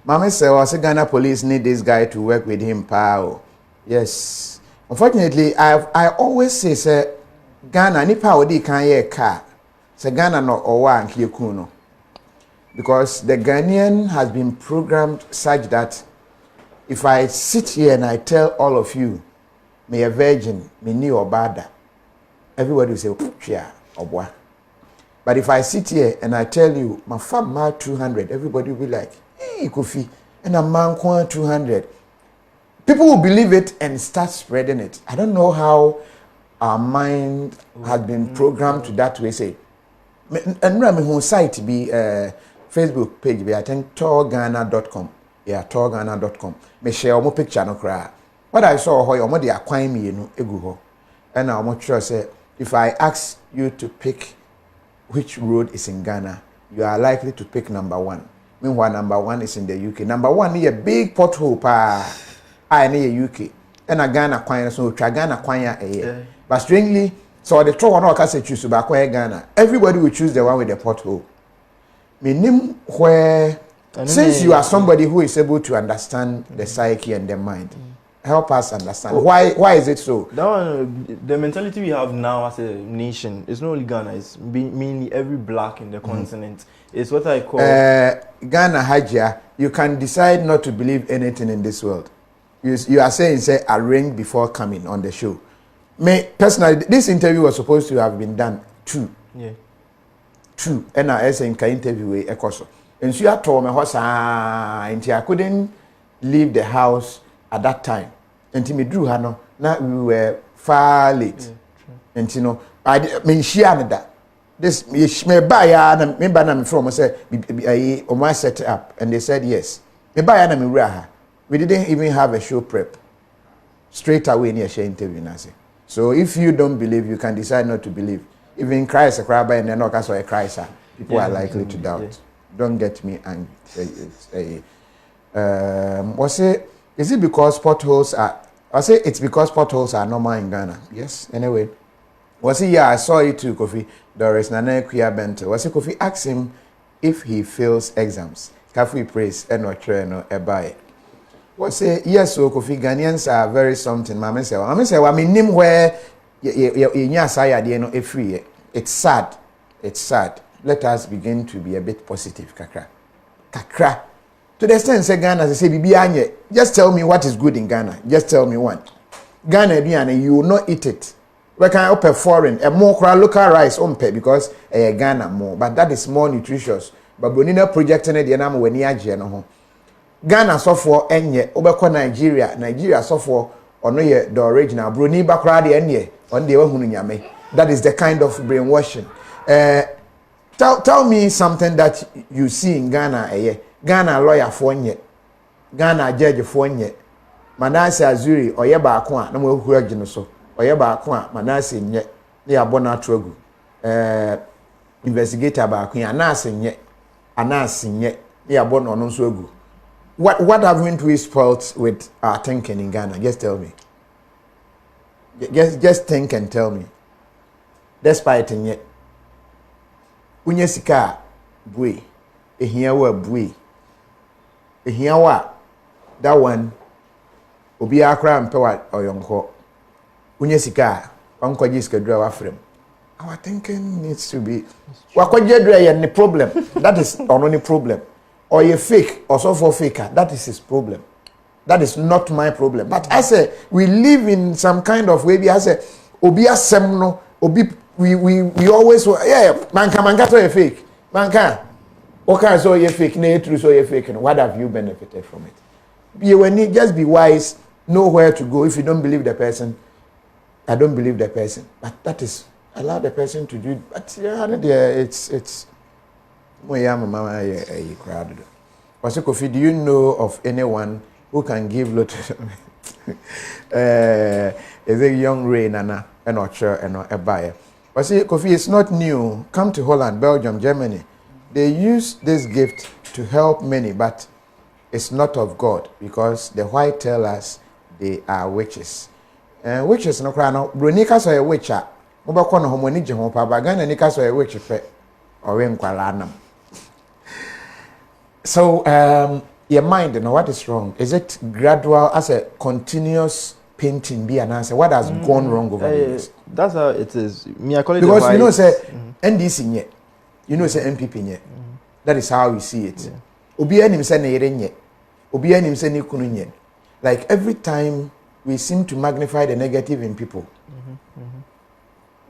Mama said, was Ghana police need this guy to work with him, pal. Yes. Unfortunately, I always say, Ghana, ni pa odi kan ye car. Say Ghana no owa anki kuno. Because the Ghanaian has been programmed such that if I sit here and I tell all of you, me a virgin, me ni obada, everybody will say, yeah, obwa. But if I sit here and I tell you, my farm 200, everybody will be like, hey, Kofi, and a man 200. People will believe it and start spreading it. I don't know how our mind has been programmed to that way. Say, and my whole site be Facebook page be I think tourghana.com. Yeah, tourghana.com. Me share my picture no cry. What I saw how you dey acquire me no egu ho. And now I'm sure say if I ask you to pick which road is in Ghana, you are likely to pick number 1. Meanwhile, number 1 is in the UK. Number 1 is a big pothole pa. I near UK. And a Ghana kwanya so Ghana kwanya a But strangely, so the throw one can say choose to back Ghana. Everybody will choose the one with the pothole. Meaning where since you are somebody who is able to understand the psyche and the mind, help us understand why is it so? That one, the mentality we have now as a nation, it's not only Ghana, it's mainly every black in the continent. It's what I call Ghana Hajia. You can decide not to believe anything in this world. You are saying say arrange before coming on the show. Me personally, this interview was supposed to have been done 2. Yeah. 2. And I saying ka interview a ekoso. And so you told me what I couldn't leave the house at that time. And me drew her now we were far late. Yeah, and you know, I mean she had that. This me buy and me buy na from say I set up and they said yes. Me buy and me raha. We didn't even have a show prep. Straight away near share interview nasi. So if you don't believe, you can decide not to believe. Even Christ a crab and then not as a Christ, people are likely to doubt. Yeah. Don't get me angry. Is it because potholes are? I say it's because potholes are normal in Ghana. Yes. Anyway, yeah, I saw it too, Kofi. Doris Nana Kuya Bento. Kofi asked him if he fails exams. Kafi praise and not try no ebuy. Yes, so Kofi Ghanaians are very something. Mama say, I mean, name where it's sad. It's sad. Let us begin to be a bit positive, kakra. To the extent say Ghana, say Bibi just tell me what is good in Ghana. Just tell me one. Ghana, you will not eat it. We can open foreign, a more local rice because Ghana more, but that is more nutritious. But we need a projecting it. When you Ghana suffer enye obeko Nigeria suffer ono ye the original broni bakra de enye on de wahunu nyame. That is the kind of brainwashing. Tell me something that you see in Ghana Ghana lawyer for enye, Ghana judge for enye, Manase Azuri oye baako a na mo ehuru agi no so oye baako a Manase nye na ya bona atrogu investigator baako ya Anase nye na ya bona ono so agu. What haven't we spoilt with our thinking in Ghana? Just tell me. Just think and tell me. Despite nye unye sika bue ehia wa bue ehia wa that one obi akra mpe wa oyonko unye sika wankwaji sika dura wa frem. Our thinking needs to be wakwaji dura ye ni problem. That is only problem. Or you fake or so for faker, that is his problem. That is not my problem. But I say we live in some kind of way. I say obi asemno obi we always manka so you fake manka okay so you fake na true so you fake. What have you benefited from it? Just be wise, know where to go. If you don't believe the person, I don't believe the person, but that is allow the person to do it. But yeah, it's crowded. Also, Kofi, do you know of anyone who can give lot is a young Ray Nana and a buyer? But see, Kofi, it's not new. Come to Holland, Belgium, Germany. They use this gift to help many, but it's not of God because the white tell us they are witches. Witches no cry no. Bronika so a witcher. Mobako no homoni je ho pa bagana nika so a witch pe. Owe nkwala nam. So, your mind, what is wrong? Is it gradual as a continuous painting? Be an answer. What has gone wrong over the years? That's how it is. Me, I call it because you know, say NDC yet, you know, say MPP yet. That is how we see it. Obi anim say ne Obi anim say ne kunu yet. Like every time we seem to magnify the negative in people.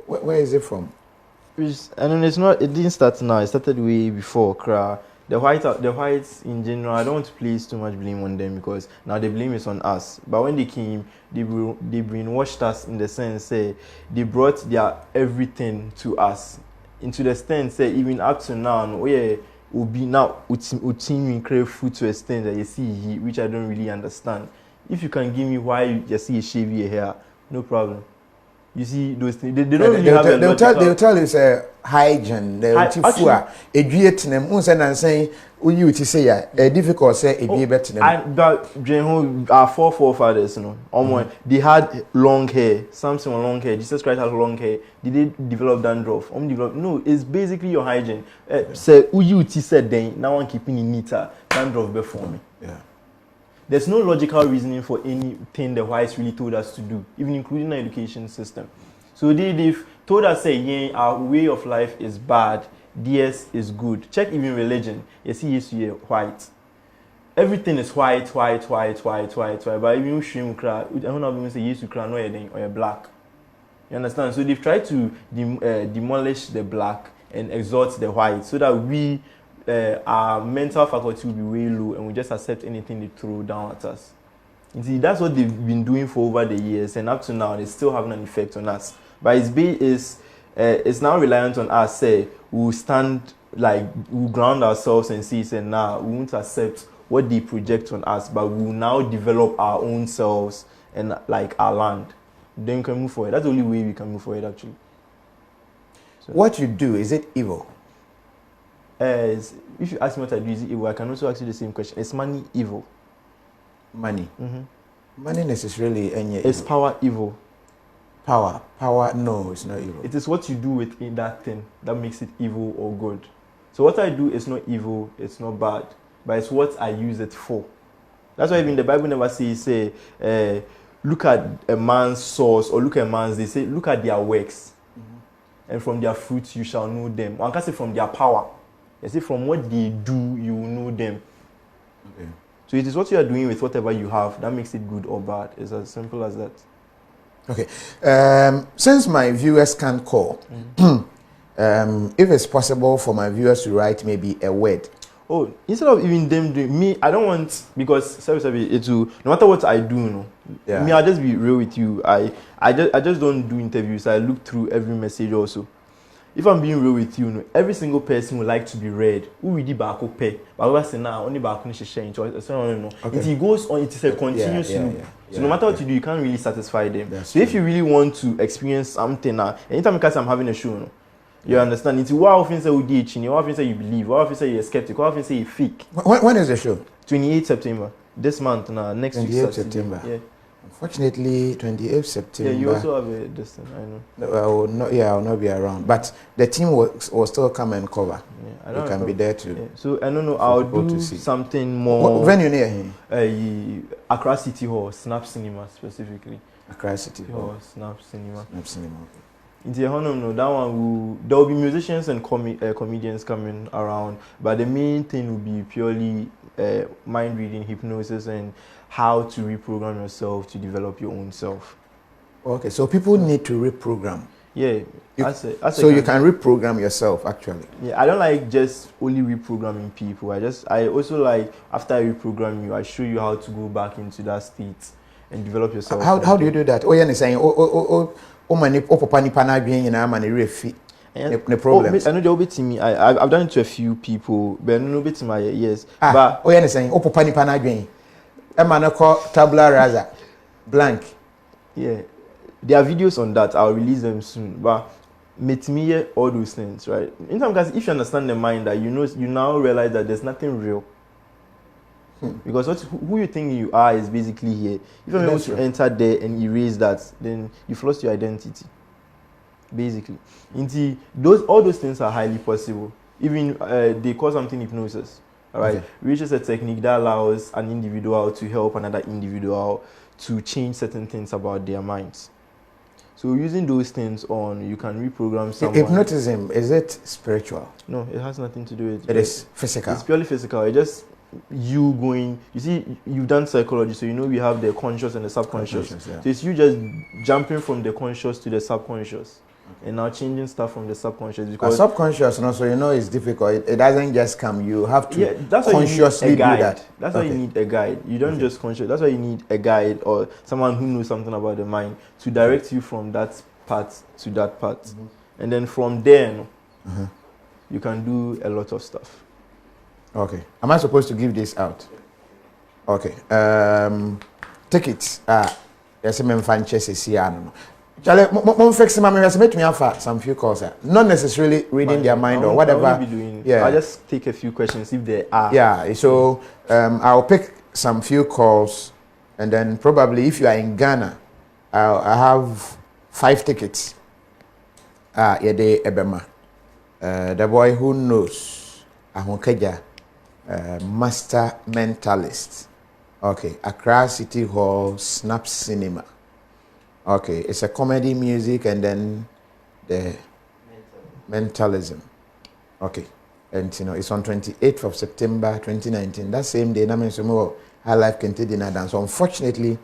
Where is it from? I mean, it's not. It didn't start now. It started way before. The whites in general, I don't want to place too much blame on them because now the blame is on us. But when they came, they brainwashed us in the sense, say, they brought their everything to us. Into the extent, say, even up to now, will be now, we crave food to a extent that you see, which I don't really understand. If you can give me why you see a shave your hair, no problem. You see those things. They don't really have a logical... They'll tell you say hygiene. They'll educate them. And saying, you to say difficult say better them. But our forefathers, you know, they had long hair. Samson had long hair. Jesus Christ had long hair. Did they develop dandruff? No, it's basically your hygiene. Say you said then now I'm keeping it neater. Dandruff before me. Yeah. There's no logical reasoning for anything the whites really told us to do, even including the education system. So they've told us, say, our way of life is bad, theirs is good. Check even religion. You see, white. Everything is white. But even you cry, I don't know if you say yes, you cry, no, you're black. You understand? So they've tried to demolish the black and exalt the white so that we. Our mental faculty will be way low and we just accept anything they throw down at us. You see, that's what they've been doing for over the years, and up to now, it's still having an effect on us. But it's now reliant on us, say, we'll stand, like, we'll ground ourselves and see, say, now, we won't accept what they project on us, but we'll now develop our own selves and, like, our land. Then we can move forward. That's the only way we can move forward, actually. So. What you do, is it evil? If you ask me what I do, is it evil? I can also ask you the same question. Is money evil? Money? Money necessarily any. Is power evil? Power, no, it's not evil. It is what you do within that thing that makes it evil or good. So what I do is not evil, it's not bad, but it's what I use it for. That's why even the Bible never say, look at a man's source or look at a man's, they say, look at their works. And from their fruits you shall know them. One can say from their power. You see, from what they do, you will know them. Okay. So it is what you are doing with whatever you have that makes it good or bad. It's as simple as that. Okay. Since my viewers can't call, if it's possible for my viewers to write maybe a word. Oh, instead of even them doing me, I don't want, because sorry, it will, no matter what I do, me, I'll just be real with you. I just don't do interviews. I look through every message also. if I'm being real with you, every single person would like to be read. Who read the back pay? But we say now only back is sharing. So it goes on. It is a continuous loop. So no matter what you do, you can't really satisfy them. So if you really want to experience something, anytime because I'm having a show, you understand? It's what often say you did, what often say you believe, what often say you're skeptic, what often say you fake. When is the show? 28 September. This month now, next week. 28 September. Yeah. Unfortunately, 28 September. Yeah, you also have a distance, I know. I will not be around. But the team will still come and cover. Yeah, you can be there too. Yeah. So I don't know. I'll do something more. What venue near here? Accra City Hall, Snap Cinema specifically. Accra City Hall, Snap Cinema. Snap Cinema. In the that one there will be musicians and comedians coming around, but the main thing will be purely mind reading, hypnosis, and how to reprogram yourself to develop your own self. Okay, so people need to reprogram. Yeah. So you can reprogram yourself actually. Yeah, I don't like just only reprogramming people. I also like after I reprogram you, I show you how to go back into that state and develop yourself. How do you do that? Oh, yeah, saying many papa ni pana adwen nyina ma ne refi the problems. I know they'll be to me. I've done it to a few people, but no bit to my yes. But oh, yeah, saying papa ni pana adwen. A man called tabula rasa blank. Yeah, there are videos on that. I'll release them soon. But meet me all those things, right? In some cases, if you understand the mind, that you now realize that there's nothing real. Because who you think you are is basically here. If you're able to enter there and erase that, then you've lost your identity. Basically, all those things are highly possible. Even they call something hypnosis. All right, which is a technique that allows an individual to help another individual to change certain things about their minds. So using those things you can reprogram someone. Hypnotism, is it spiritual? No, it has nothing to do with it. It is physical. It's purely physical. It just you going. You see, you've done psychology, so you know we have the conscious and the subconscious. So it's you just jumping from the conscious to the subconscious. And now changing stuff from the subconscious, because subconscious, so you know it's difficult. It doesn't just come. You have to consciously do that. That's why you need a guide. You don't just conscious. That's why you need a guide or someone who knows something about the mind to direct you from that part to that part, and then from there, you can do a lot of stuff. Okay. Am I supposed to give this out? Okay. Tickets. Yes, I'm fan chess here. Charlie, fix some few calls. Not necessarily reading their mind or whatever. I'll just take a few questions if there are. Yeah, so I'll pick some few calls, and then probably if you are in Ghana, I have 5 tickets. Yede Ebema. The boy who knows. Ahonkeja. Master Mentalist. Okay, Accra City Hall, Snap Cinema. Okay, it's a comedy music and then the mentalism. Okay, and it's on 28th of September 2019. That same day, High Life Kente Dinner Dance. So unfortunately,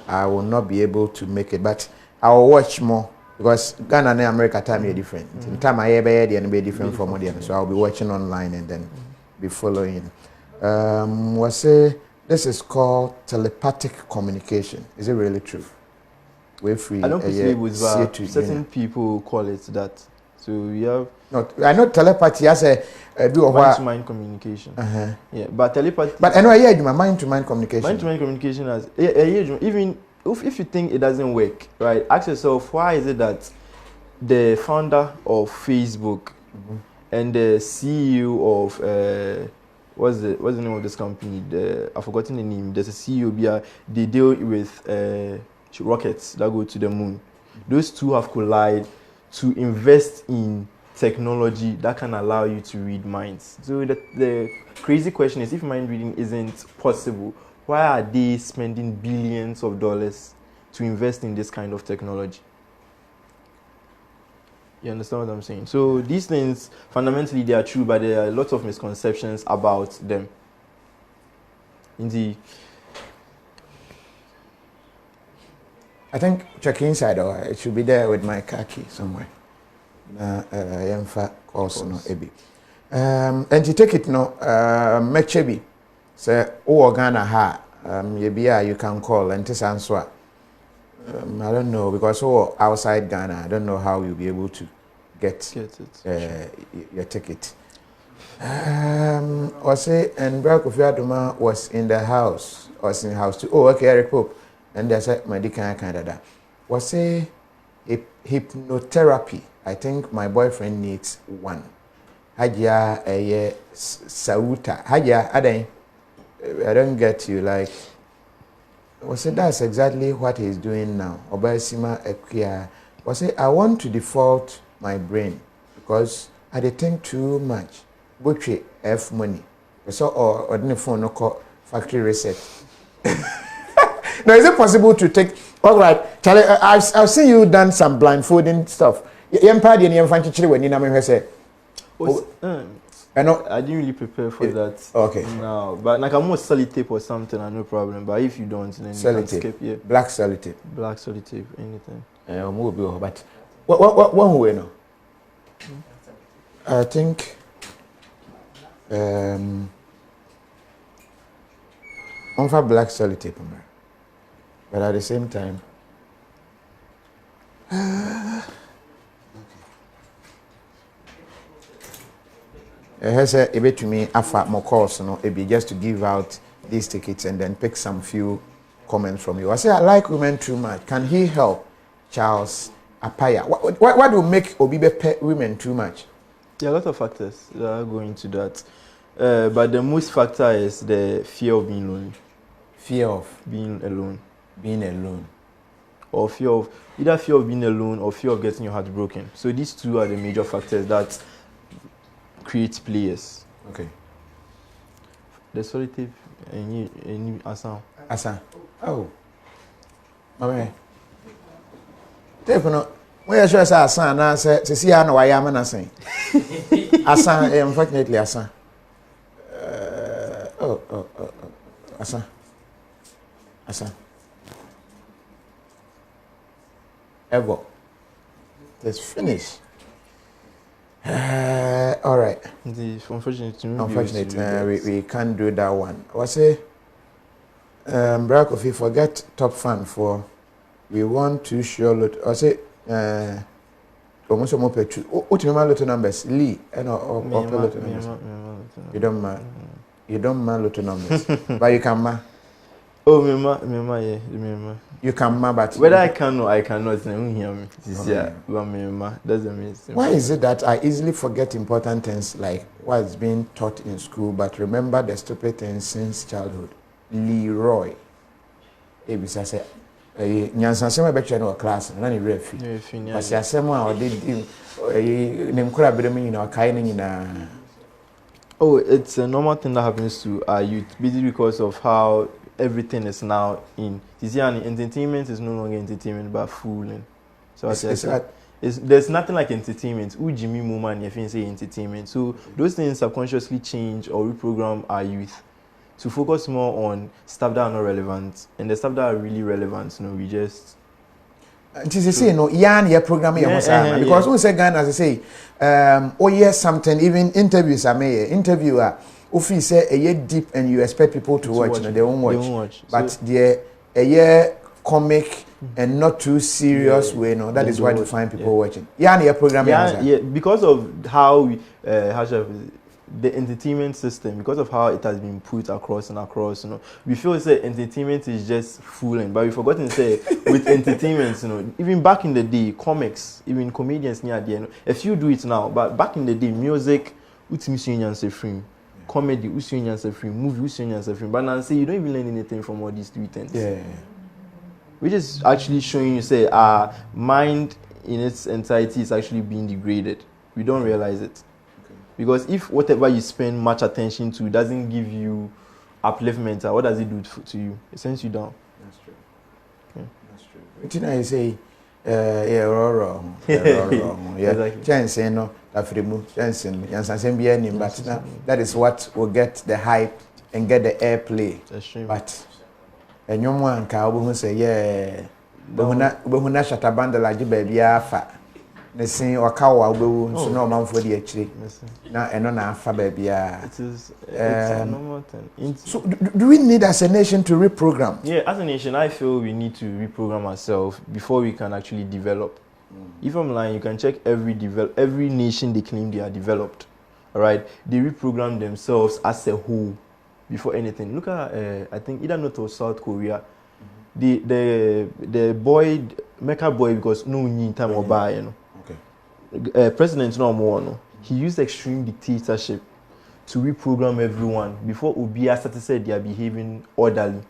I will not be able to make it, but I will watch more because Ghana and America time are different. In time I be different from audience, so I'll be watching online and then be following. This is called telepathic communication. Is it really true? I don't perceive with certain people call it that. So we have. No, I know telepathy as a mind-to-mind communication. Yeah, but telepathy. But I know my mind-to-mind communication. Mind-to-mind communication as even if you think it doesn't work, right? Ask yourself, why is it that the founder of Facebook and the CEO of what's the name of this company? I've forgotten the name. There's a CEO. They deal with rockets that go to the moon. Those two have collided to invest in technology that can allow you to read minds. So the crazy question is, if mind reading isn't possible, why are they spending billions of dollars to invest in this kind of technology? You understand what I'm saying? So these things, fundamentally, they are true, but there are lots of misconceptions about them. I think check inside, or it should be there with my car key somewhere. Also no ebi. And you take it no mechebi. Say Ghana ha you can call and this answer. I don't know because outside Ghana, I don't know how you'll be able to get it. Your ticket. Ose and Barack Ofiaduma was in the house. Was in the house too. Oh, okay, Eric Pope. And there's a medical Canada. Was a hypnotherapy. I think my boyfriend needs one. Haja a sauta. Haja I don't get you. Like, was it that's exactly what he's doing now? Obasima Ekia. Was it I want to default my brain because I dey think too much. Butche F money. So or the phone no call factory reset. Now is it possible to take all right, Charlie, I've seen you done some blindfolding stuff. Empire and Fanchi when you know me say. I know I didn't really prepare for that. Okay. No, but like I'm more sellotape or something, no problem. But if you don't, then you can skip. Yeah. Black sellotape. Black sellotape, anything. But what way no? I think on for black sellotape, but at the same time. Has a bit to me after more calls, no, it be just to give out these tickets and then pick some few comments from you. I say I like women too much. Can he help? Charles Apaya. What will make Obibe pet women too much? There are a lot of factors that are going to that. But the most factor is the fear of being lonely. Fear of being alone. Being alone. Or fear of either fear of being alone or fear of getting your heart broken. So these two are the major factors that create players. Okay. The solitaire any Asan. Asan. Oh. Mama. Take no. Where sure say Asan na say see na why am na say. Asan unfortunately Asan. Asan. Ever. Let's finish. All right. Unfortunately, we can't do that one. I say, Barack Kofi, forget top fan for. We want to show lot. I say, almost more petru. What you lot numbers? Lee and or lot numbers. You don't mind. You don't mind lot numbers, but you can ma. Oh, me. You can ma, but whether I can or I cannot, you don't hear me. That's amazing. Why is it that I easily forget important things like what's being taught in school, but remember the stupid things since childhood? Leroy. Ebisa say, nyansasema be no class na ni refi. But yasema o dey nemkura bedem nyina kai ne nyina. Oh, it's a normal thing that happens to our youth, basically because of how everything is now in. Entertainment is no longer entertainment but fooling. So there's nothing like entertainment. Jimmy Mooman, if you say entertainment. So those things subconsciously change or reprogram our youth to focus more on stuff that are not relevant, and the stuff that are really relevant, we just. Say no, your program because we say Ghana, as I say, yes, something even interviews are made. Interviewer. If you say a year deep and you expect people to watch, they won't watch. But so, a year comic and not too serious way, that is why you find people watching. Your program. Because of how the entertainment system, because of how it has been put across and across, we feel entertainment is just fooling, but we forgotten to say with entertainment, even back in the day, comics, even comedians near the end, a few do it now, but back in the day, music, comedy, movie, but now say you don't even learn anything from all these three things. Which is actually showing you say our mind in its entirety is actually being degraded. We don't realize it. Because if whatever you spend much attention to doesn't give you upliftment, what does it do to you? It sends you down. That's true. Okay. That's true. Which I say, wrong. Exactly. Chance, but that is what will get the hype and get the airplay. But and young one can say, but shut a bundle like baby afa. They say or cow will so no man for the actually. Now and on afa baby. It is a normal thing. So do we need as a nation to reprogram? Yeah, as a nation, I feel we need to reprogram ourselves before we can actually develop. If I'm lying, you can check every nation they claim they are developed. All right, they reprogram themselves as a whole before anything. Look at I think either North or South Korea. The boy Mecha boy because no need time or buy, you know. Okay. President no more no. He used extreme dictatorship to reprogram everyone before Obia started said they are behaving orderly.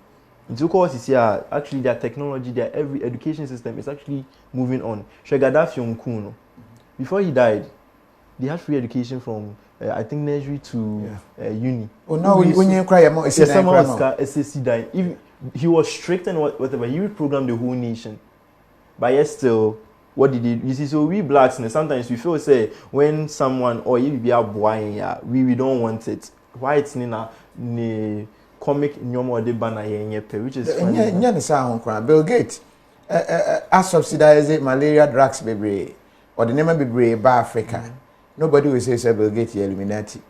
It's because it's here actually their technology, their every education system is actually moving on. Gaddafi Kuno. Before he died, they had free education from I think nursery to uni. Oh no, when you cry more, SSC died. If he was strict and whatever, he reprogrammed the whole nation. But yet still, what did he? You see, so we blacks, sometimes we feel say when someone or you be a boy, we don't want it. Why it's nina ne comic nyomo de bana yenyepe, which is funny. Bill Gates, subsidize malaria drugs, baby, or the name of baby by Africa. Nobody will say Bill Gates Illuminati,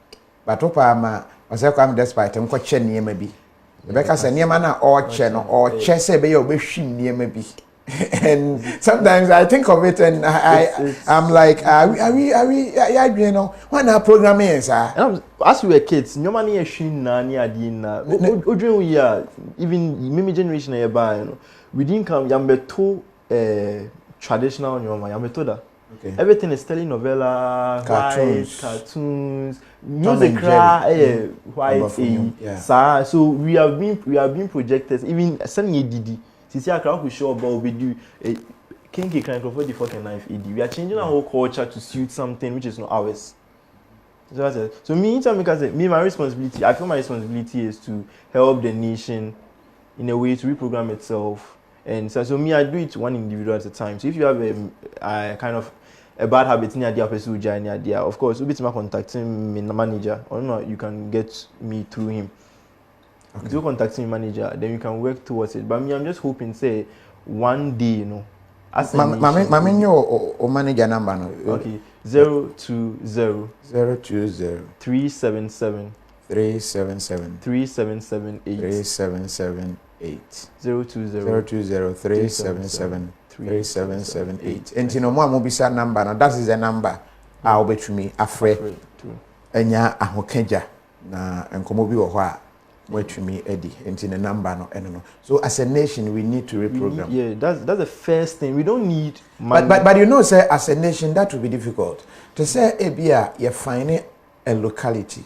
but Opa was a come despite him question near maybe. Rebecca said near mana or channel or chess be your wishing near maybe. And sometimes I think of it and I'm like, are we, you know, what our program is, as we were kids, no money is sheen near Dina. We are even mimi generation you know, we didn't come yambeto traditional yametoda. Okay. Everything is telenovela, cartoons, music, white, so we have been projected. Even sending a DD. See, I can show about we do a kinky kind of 44 knife ED. We are changing our whole culture to suit something which is not ours. So me, my responsibility. I feel my responsibility is to help the nation in a way to reprogram itself. And so me, I do it one individual at a time. So if you have a kind of a bad habit in your person who of course, you'll be contacting me, manager, or no, you can get me through him. Okay. If you contact me manager, then you can work towards it. But me, I'm just hoping, say, one day, you know, as your manager number, no? Okay, 020 377 3778 020 377 3778. And you know, more mobile number, now that is the number I'll bet to me afraid. Enya ahokeja na enkomobi wo ho a to me Eddie into the number no. So as a nation we need to reprogram. That's the first thing. We don't need money. But you know, say as a nation that will be difficult. To say ebia you find a locality.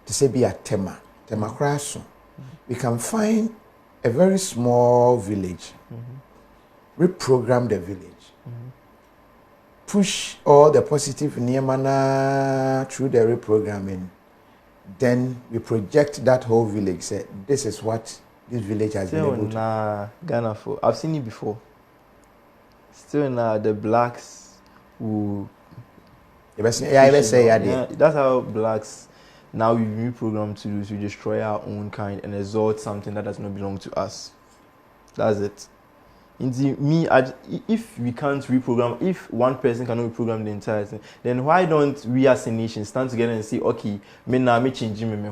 To say be a tema kraso. We can find a very small village. Reprogram the village. Push all the positive niyamana through the reprogramming. Then we project that whole village. Say, this is what this village has been able to. Ghana for I've seen it before. Still the blacks who. That's how blacks now we reprogram to do to destroy our own kind and exalt something that does not belong to us. That's it. If we can't reprogram, if one person cannot reprogram the entire thing, then why don't we as a nation stand together and say, okay, me change me.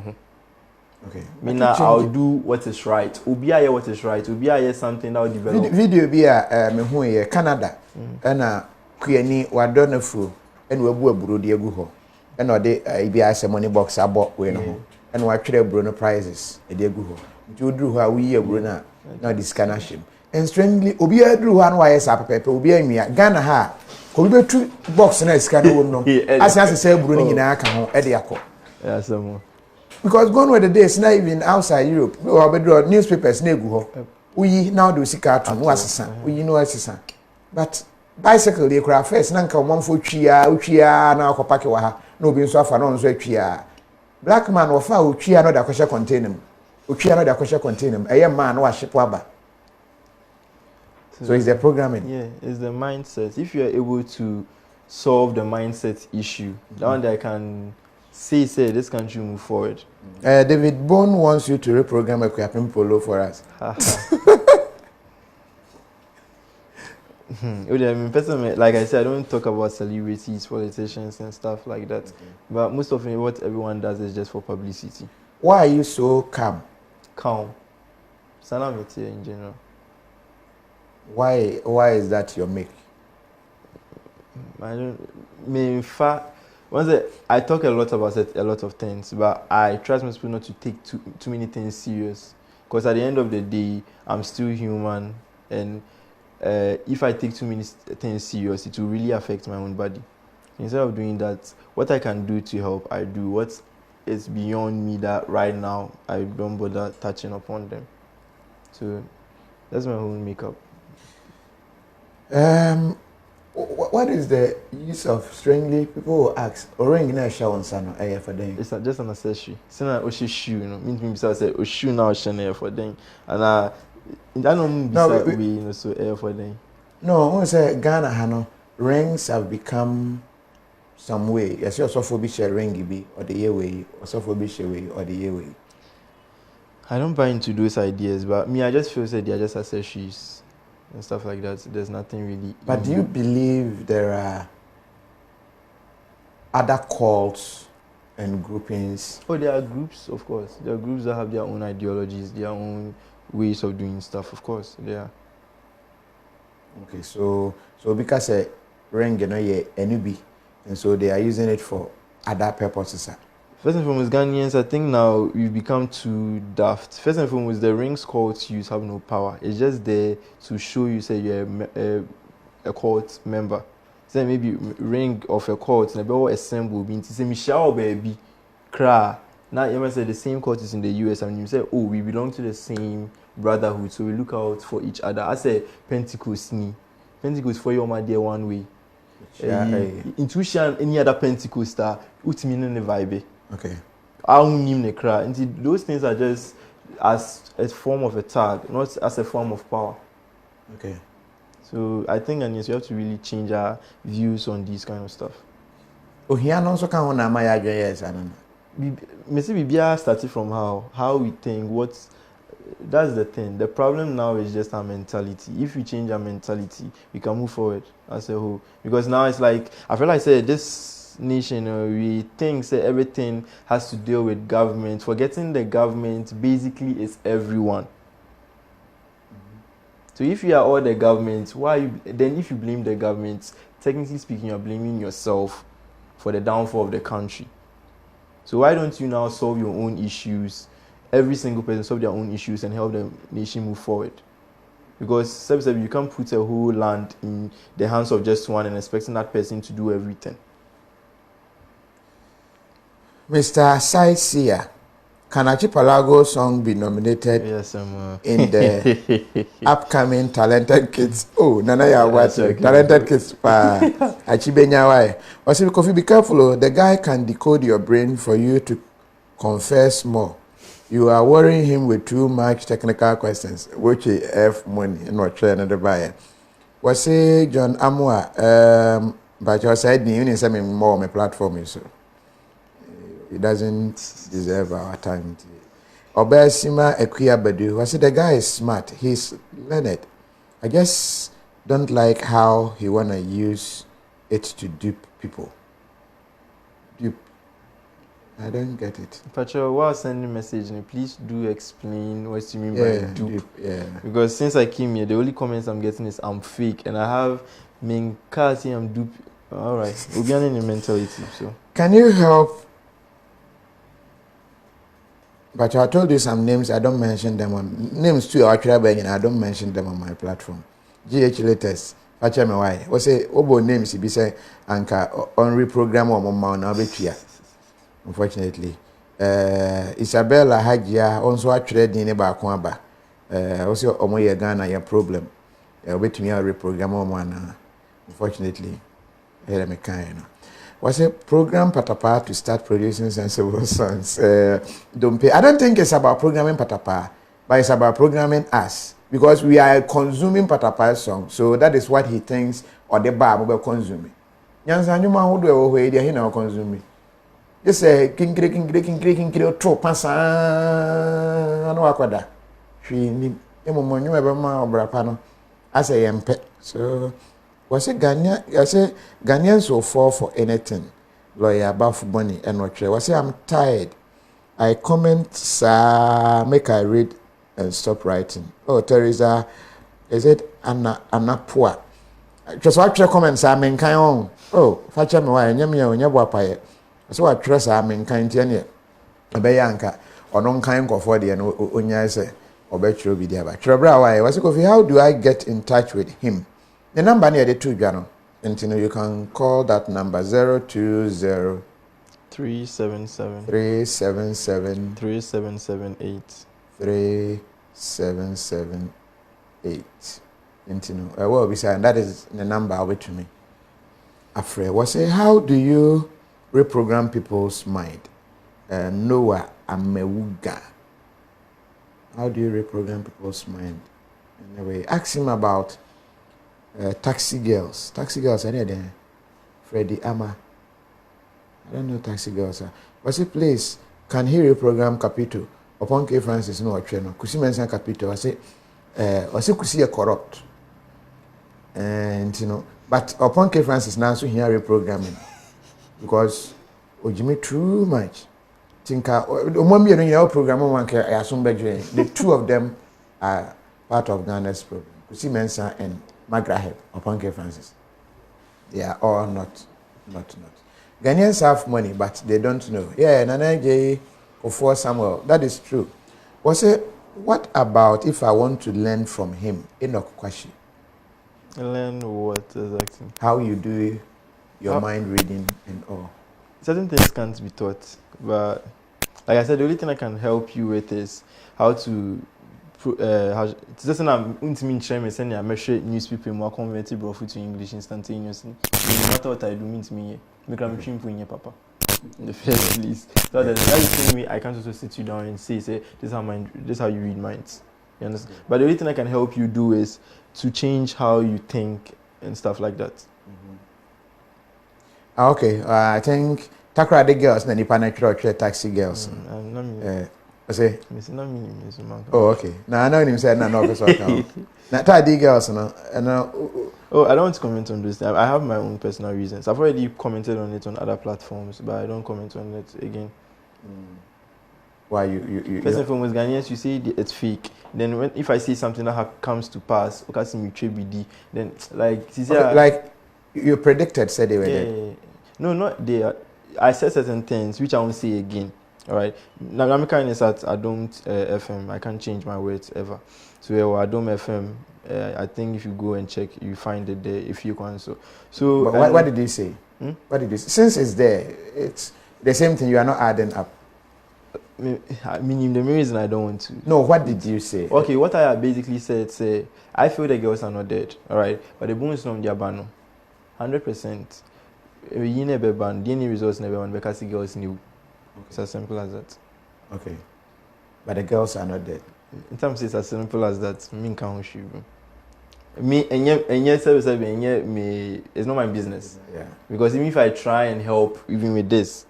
Okay. I'll do what is right. Ubia what is right. Ubia something that will develop. Video be me Canada. And kuyani wadona fu and we buru de agu ho. And ode ibia se money box abo we no ho. And wa twere buru no prizes e de agu ho. Nti oduru ho a we buru na this scannership. And strangely, Obia drew one wires up paper, Obia Mia, Ghana ha, could be two box and a scanner no. As I say, Bruning in Akamo, Ediaco. Yes, because gone were the days, not even outside Europe, or bedrow newspapers, Nego. We now do see cartoon, was a son, we know as a son. But bicycle, they craft first, Nanka, one for Chia, now Copacawa, no being so far on Chia. Black man or foul, Chia, not a question contain him. Chia, not a question contain him. A young man was ship wabba. So it's the programming. Yeah, it's the mindset. If you are able to solve the mindset issue, that one that I can say this country move forward. David Bone wants you to reprogram a Kwapim Polo for us. Personally, like I said, I don't talk about celebrities, politicians, and stuff like that. Okay. But most of it, what everyone does is just for publicity. Why are you so calm? Calm. Salamity in general. Why is that your make? I don't. In fact, I talk a lot about it, a lot of things, but I trust most people not to take too many things serious. Because at the end of the day, I'm still human, and if I take too many things serious, it will really affect my own body. Instead of doing that, what I can do to help, I do. What is beyond me that right now I don't bother touching upon them. So that's my whole makeup. What is the use of strangely? People will ask, ring na show on son for them. It's just an accessory. So now Oshi shoe, means me say shoe now shine for them. And I don't be so air for them. No, I say Ghana hano rings have become some way. Yes, you also for be share ring be or the year way, also for be share way or the year way. I don't buy into those ideas, but me, I just feel that they are just accessories and stuff like that. There's nothing really. But do you believe there are other cults and groupings? Oh, there are groups, of course. There are groups that have their own ideologies, their own ways of doing stuff, of course. They are. Okay, so because a ring, you know, NUB, and so they are using it for other purposes. First and foremost, Ghanaians, I think now we've become too daft. First and foremost, the rings cults use have no power. It's just there to show you, say, you're a cult member. Say maybe ring of a cult, and a assemble, being to say, Michelle, baby, cry. Now, you must say the same cult is in the US, and you say, oh, we belong to the same brotherhood, so we look out for each other. I say, Pentecost, for your my dear one way. Intuition, any other Pentecostal, ultimately the vibe. Okay. Those things are just as a form of a tag, not as a form of power. Okay. So I think we have to really change our views on these kind of stuff. Oh, here also can one my yes, I don't know. Maybe started from how we think. That's the thing. The problem now is just our mentality. If we change our mentality, we can move forward as a whole. Because now it's like I feel like this nation, we think that everything has to deal with government. Forgetting the government basically is everyone. So if you are all the government, then if you blame the government, technically speaking, you're blaming yourself for the downfall of the country. So why don't you now solve your own issues? Every single person solve their own issues and help the nation move forward. Because you can't put a whole land in the hands of just one and expecting that person to do everything. Mr. Saisia, can Archipelago song be nominated in the upcoming Talented Kids? Oh, Nana ya what? Talented Kids pa Achibenya why? Also, Kofi, be careful. The guy can decode your brain for you to confess more. You are worrying him with too much technical questions, which is F money and not trying to buy. Was say John Amwa, but your side, you need something more on my platform, so. He doesn't deserve our time. Obesima Ekuya Badu, I said the guy is smart, he's learned. I just don't like how he wanna use it to dupe people. Dupe. I don't get it. Pacho, while sending message, please do explain what you mean by dupe. Yeah. Because since I came here, the only comments I'm getting is I'm fake, and I have Minkasi, I'm dupe. All right, we'll be in the mentality. So can you help? But I told you some names, I don't mention them on names too, I don't mention them on my platform. GH latest, Pacha me why? What's say obo names be say anka on reprogram or mama now be here. Unfortunately. Isabella Hajia also actually didn't ba kwamba. Also omo ye Ghana your problem. Wait to me reprogram or man. Unfortunately. Here me kind. Was a program Patapa to start producing sensible songs. Don't pay. I don't think it's about programming Patapa, but it's about programming us because we are consuming Patapa's song. So that is what he thinks or the bar will consume. Yansa Numa would do away there, he now consuming. Just say king tro pasa no aquada. She need a moment you ever ma or brapano as a MP. So was it Ghanaians will fall for anything. Lawyer Bafu Bonnie and Roche. Was it I'm tired. I comment, sir, make I read and stop writing. Oh, Teresa, is it Anna Pua? Just watch your comments. I mean, kind on. Oh, fetch me why? Nyamia, when you wapaye. So I trust. I mean, kind tianye. Obeyanka. Or non kind go for the and onya say. Obetro be there. But Trabra, why? Was it Kofi? How do I get in touch with him? The number near the 2 Jano. And you can call that number 020 377 377 3778 3778. Well, beside that is the number I'll to me. Afraid was say, how do you reprogram people's mind? Noah Amewuga. How do you reprogram people's mind? Anyway, ask him about taxi girls. Taxi girls, are there? Freddie Ama. I don't know taxi girls. What's it, please? Can he reprogram Capito? Upon K. Francis, no, Kusi mention Capito. I say, Kusi corrupt. And, but upon K. Francis, now, so here reprogramming. Because, Jimmy, too much. The two of them are part of Ghana's program. Kusi Mensah and Magraheb upon K. Francis. They are all not. Ghanaians have money, but they don't know. Yeah, Nana J. Ofor Samuel. That is true. What about if I want to learn from him? Enoch Kwashi. Learn what exactly? How you do your mind reading and all. Certain things can't be taught, but like I said, the only thing I can help you with is how to. It's just I'm sending a message newspaper more converted brofu to English instantaneously. No matter what I do, means me. Make a machine for you, Papa. In the first place. So that is the same way I can't also sit you down and say this is how you read minds. You understand? But the only thing I can help you do is to change how you think and stuff like that. Okay, I think Takra the girls, then the taxi girls. Say, oh, okay. Now I know him said no office account. Now Tadi girls, no. Oh, I don't want to comment on this. I have my own personal reasons. I've already commented on it on other platforms, but I don't comment on it again. Why you? First and foremost, Ghanaians, you say it's fake. Then if I see something that comes to pass, then like you predicted, said they were there. No, not there. I said certain things which I won't say again. All right. Now I'm kind of at Adom FM. I can't change my words ever. So Adom FM. I think if you go and check, you find it there if you can. So what did he say? What did he say? Since it's there, it's the same thing. You are not adding up. Meaning the main reason I don't want to. No, what did you say? Okay, what I basically said, I feel the girls are not dead. All right, but the bonus from their ban, 100%. You never ban. The only results never ban because the girls knew. Okay. It's as simple as that. Okay. But the girls are not dead. In terms of it's as simple as that. Me can't shoot. Me it's not my business. Yeah. Because even if I try and help even with this,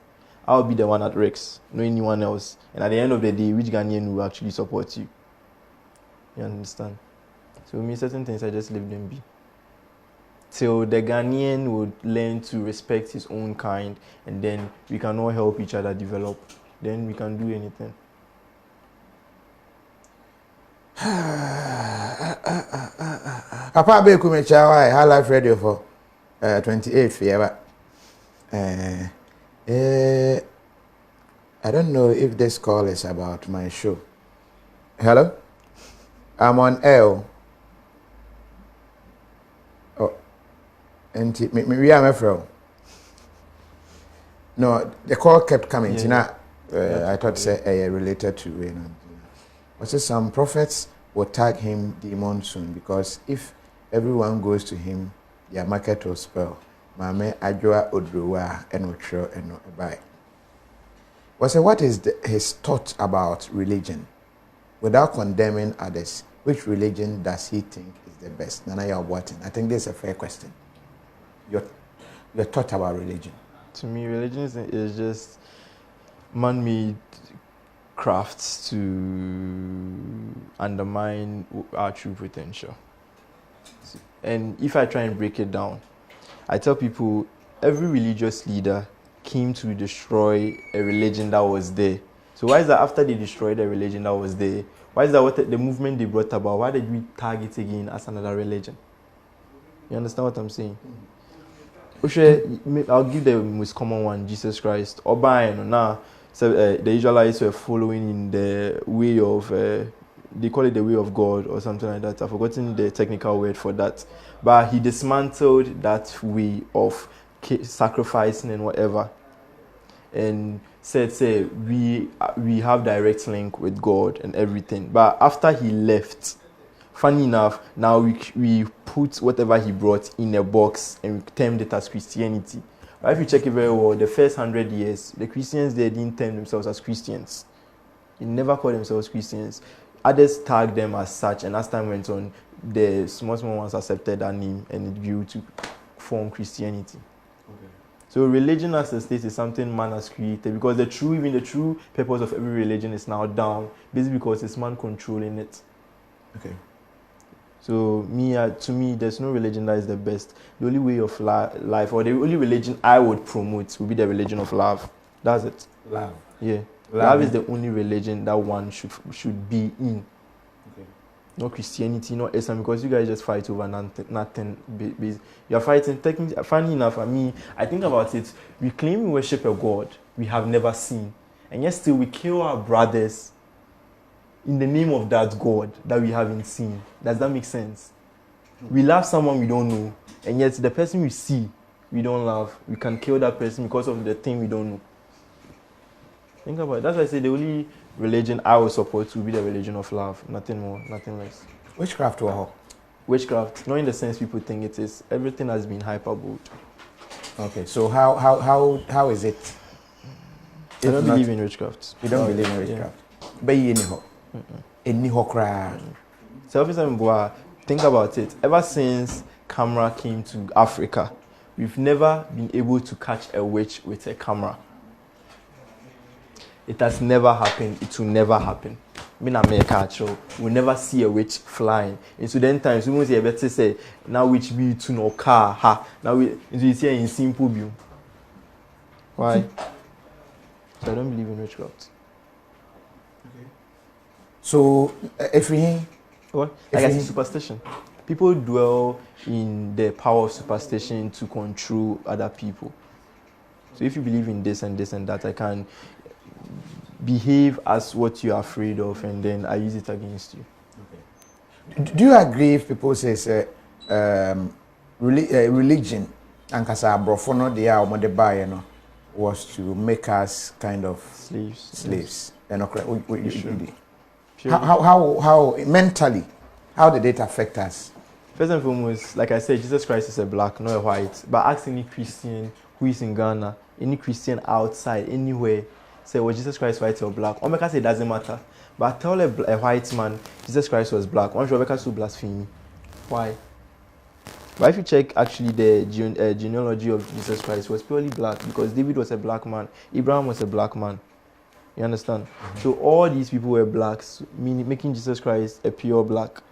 I'll be the one at risk, no anyone else. And at the end of the day, which Ghanaian will actually support you? You understand? So me certain things I just leave them be. Till the Ghanaian would learn to respect his own kind, and then we can all help each other develop. Then we can do anything. Papa Beku Mechawa, High Life Radio for 28th year. I don't know if this call is about my show. Hello? I'm on L. And we are my friend. No, the call kept coming. I thought say related to some prophets will tag him demon soon, because if everyone goes to him, their market will spell. Mame Adjoa Odrowa and Otro and Obai. What is his thought about religion? Without condemning others, which religion does he think is the best? Nana Yawatin. I think this is a fair question. Your thought about religion? To me, religion is just man-made crafts to undermine our true potential. And if I try and break it down, I tell people every religious leader came to destroy a religion that was there. So why is that after they destroyed a religion that was there, why is that what the movement they brought about, why did we tag it again as another religion? You understand what I'm saying? I'll give the most common one, Jesus Christ. Now, so the Israelites were following in the way of, they call it the way of God or something like that. I've forgotten the technical word for that. But he dismantled that way of sacrificing and whatever. And said, we have direct link with God and everything. But after he left, funny enough, now we put whatever he brought in a box and we termed it as Christianity. But if you check it very well, the first 100 years, the Christians, they didn't term themselves as Christians. They never called themselves Christians. Others tagged them as such, and as time went on, the small ones accepted that name and it grew to form Christianity. Okay. So religion as a state is something man has created, because the true purpose of every religion is now down, basically because it's man controlling it. Okay. So to me, there's no religion that is the best. The only way of life, or the only religion I would promote, would be the religion of love. That's it. Love. Yeah. Love is the only religion that one should be in. Okay. Not Christianity, not Islam, because you guys just fight over nothing. You're fighting. Technically, funny enough, I think about it. We claim we worship a God we have never seen, and yet still we kill our brothers in the name of that God that we haven't seen. Does that make sense? We love someone we don't know, and yet the person we see, we don't love. We can kill that person because of the thing we don't know. Think about it. That's why I say the only religion I would support would be the religion of love. Nothing more, nothing less. Witchcraft or witchcraft, not in the sense people think it is. Everything has been hyperboled. Okay, so how is it? I don't believe in witchcraft. You don't believe in witchcraft? But you think about it. Ever since camera came to Africa, we've never been able to catch a witch with a camera. It has never happened. It will never happen. We'll never see a witch flying. In Sudan times, we won't see a better say, now witch be to no car, ha. Now we see in simple view. Why? So I don't believe in witchcraft. Okay. So, everything? What? Like I say, superstition. People dwell in the power of superstition to control other people. So if you believe in this and this and that, I can behave as what you're afraid of, and then I use it against you. Okay. Do you agree if people say religion and brofono they are the buy, was to make us kind of slaves? Sure. How mentally, how did it affect us? First and foremost, like I said, Jesus Christ is a black, not a white. But ask any Christian who is in Ghana, any Christian outside, anywhere, say, well, Jesus Christ white or black. Omeka say it doesn't matter. But tell a white man Jesus Christ was black. One should so blasphemy. Why? But if you check actually the genealogy of Jesus Christ, was purely black, because David was a black man, Abraham was a black man. You understand? Mm-hmm. So all these people were blacks, meaning making Jesus Christ a pure black.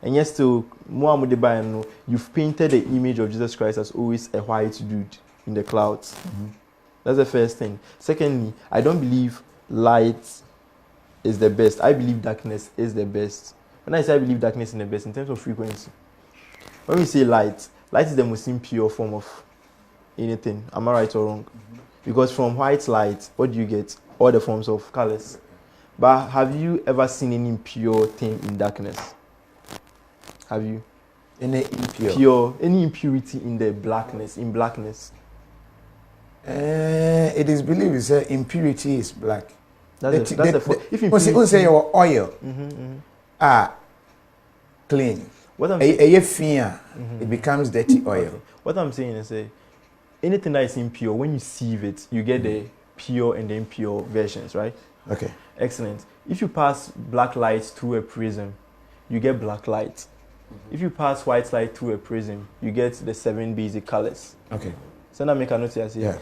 And yet still, you've painted the image of Jesus Christ as always a white dude in the clouds. Mm-hmm. That's the first thing. Secondly, I don't believe light is the best. I believe darkness is the best. When I say I believe darkness is the best, in terms of frequency, when we say light is the most impure form of anything. Am I right or wrong? Mm-hmm. Because from white light, what do you get? All the forms of colors. But have you ever seen any impure thing in darkness? Have you? Any impure? Any impurity in the blackness, in blackness? It is believed that impurity is black. That's if you say your oil are clean, it becomes dirty oil. Okay. What I'm saying is, anything that is impure, when you sieve it, you get the pure and the impure versions, right? Okay. Excellent. If you pass black light through a prism, you get black light. Mm-hmm. If you pass white light through a prism, you get the 7 basic colors. Okay. So now make a note here. Yeah.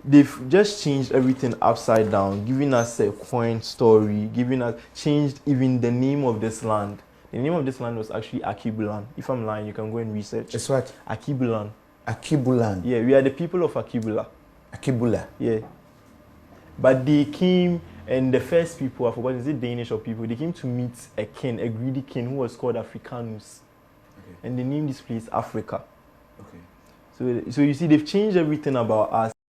They've just changed everything upside down, giving us a coin story, changed even the name of this land. The name of this land was actually Akibulan. If I'm lying, you can go and research. It's what? Akibulan. Akibulan. Yeah, we are the people of Akibula. Akibula. Yeah. But they came, and the first people, I forgot, is it Danish or people, they came to meet a king, a greedy king who was called Africanus. and they named this place Africa. Okay. So you see, they've changed everything about us.